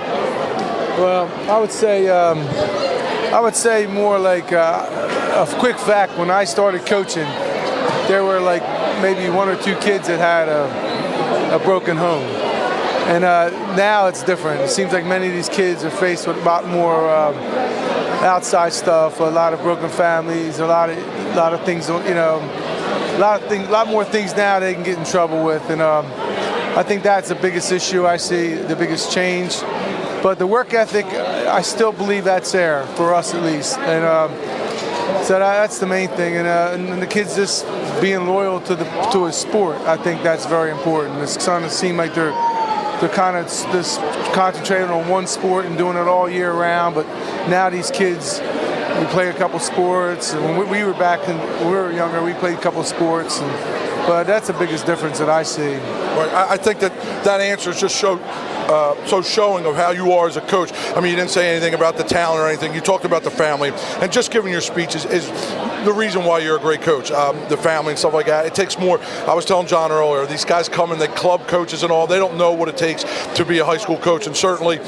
Well, I would say more like a quick fact. When I started coaching, there were like maybe one or two kids that had a broken home. And now it's different. It seems like many of these kids are faced with a lot more outside stuff, a lot of broken families, a lot of things, a lot more things now they can get in trouble with. And I think that's the biggest issue I see, the biggest change. But the work ethic, I still believe that's there for us at least. And so that's the main thing. And the kids just being loyal to a sport, I think that's very important. It's starting to seem like they're kind of just concentrating on one sport and doing it all year round. But now these kids, we play a couple sports. And when we were back when we were younger, we played a couple sports. And But that's the biggest difference that I see. Right. I think that answer is just so showing of how you are as a coach. I mean, you didn't say anything about the talent or anything. You talked about the family, and just giving your speech is the reason why you're a great coach. The family and stuff like that. It takes more. I was telling John earlier, these guys come and they club coaches and all. They don't know what it takes to be a high school coach, and certainly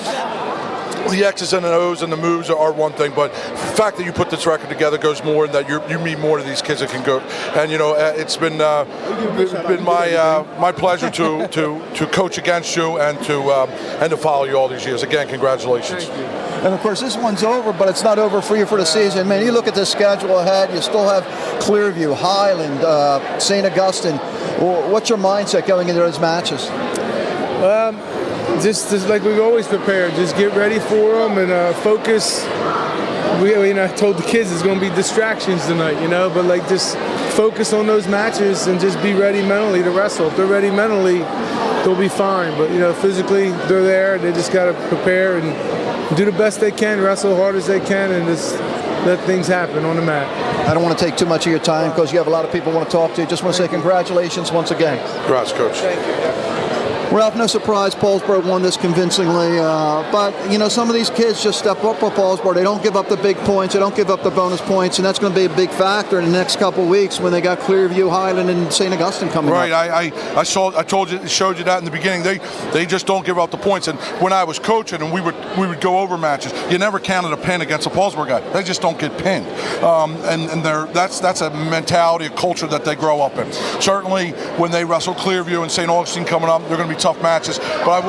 the X's and the O's and the moves are one thing, but the fact that you put this record together goes more, and that you meet more of these kids that can go. And it's been my pleasure to coach against you and to follow you all these years. Again, congratulations. Thank you. And of course, this one's over, but it's not over for you for the season. Man, you look at the schedule ahead, you still have Clearview, Highland, St. Augustine. What's your mindset going into those matches? Just like we've always prepared, just get ready for them and focus. I told the kids it's going to be distractions tonight, but like just focus on those matches and just be ready mentally to wrestle. If they're ready mentally, they'll be fine. But physically, they're there. They just got to prepare and do the best they can, wrestle hard as they can, and just let things happen on the mat. I don't want to take too much of your time because you have a lot of people want to talk to you. Just want to say congratulations once again. Congrats, Coach. Thank you. Ralph, no surprise, Paulsboro won this convincingly, but some of these kids just step up for Paulsboro. They don't give up the big points, they don't give up the bonus points, and that's going to be a big factor in the next couple of weeks when they got Clearview, Highland, and St. Augustine coming right, up. Right, I showed you that in the beginning. They just don't give up the points, and when I was coaching and we would go over matches, you never counted a pin against a Paulsboro guy. They just don't get pinned, and that's a mentality, a culture that they grow up in. Certainly, when they wrestle Clearview and St. Augustine coming up, they're going to be tough matches, but I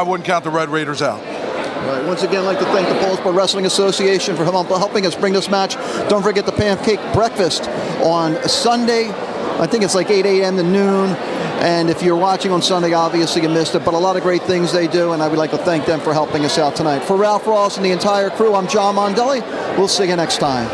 wouldn't count the Red Raiders out. Right. Once again, I'd like to thank the Paulsboro Wrestling Association for helping us bring this match. Don't forget the pancake breakfast on Sunday. I think it's like 8 a.m. to noon. And if you're watching on Sunday, obviously you missed it. But a lot of great things they do, and I would like to thank them for helping us out tonight. For Ralph Ross and the entire crew, I'm John Mondelli. We'll see you next time.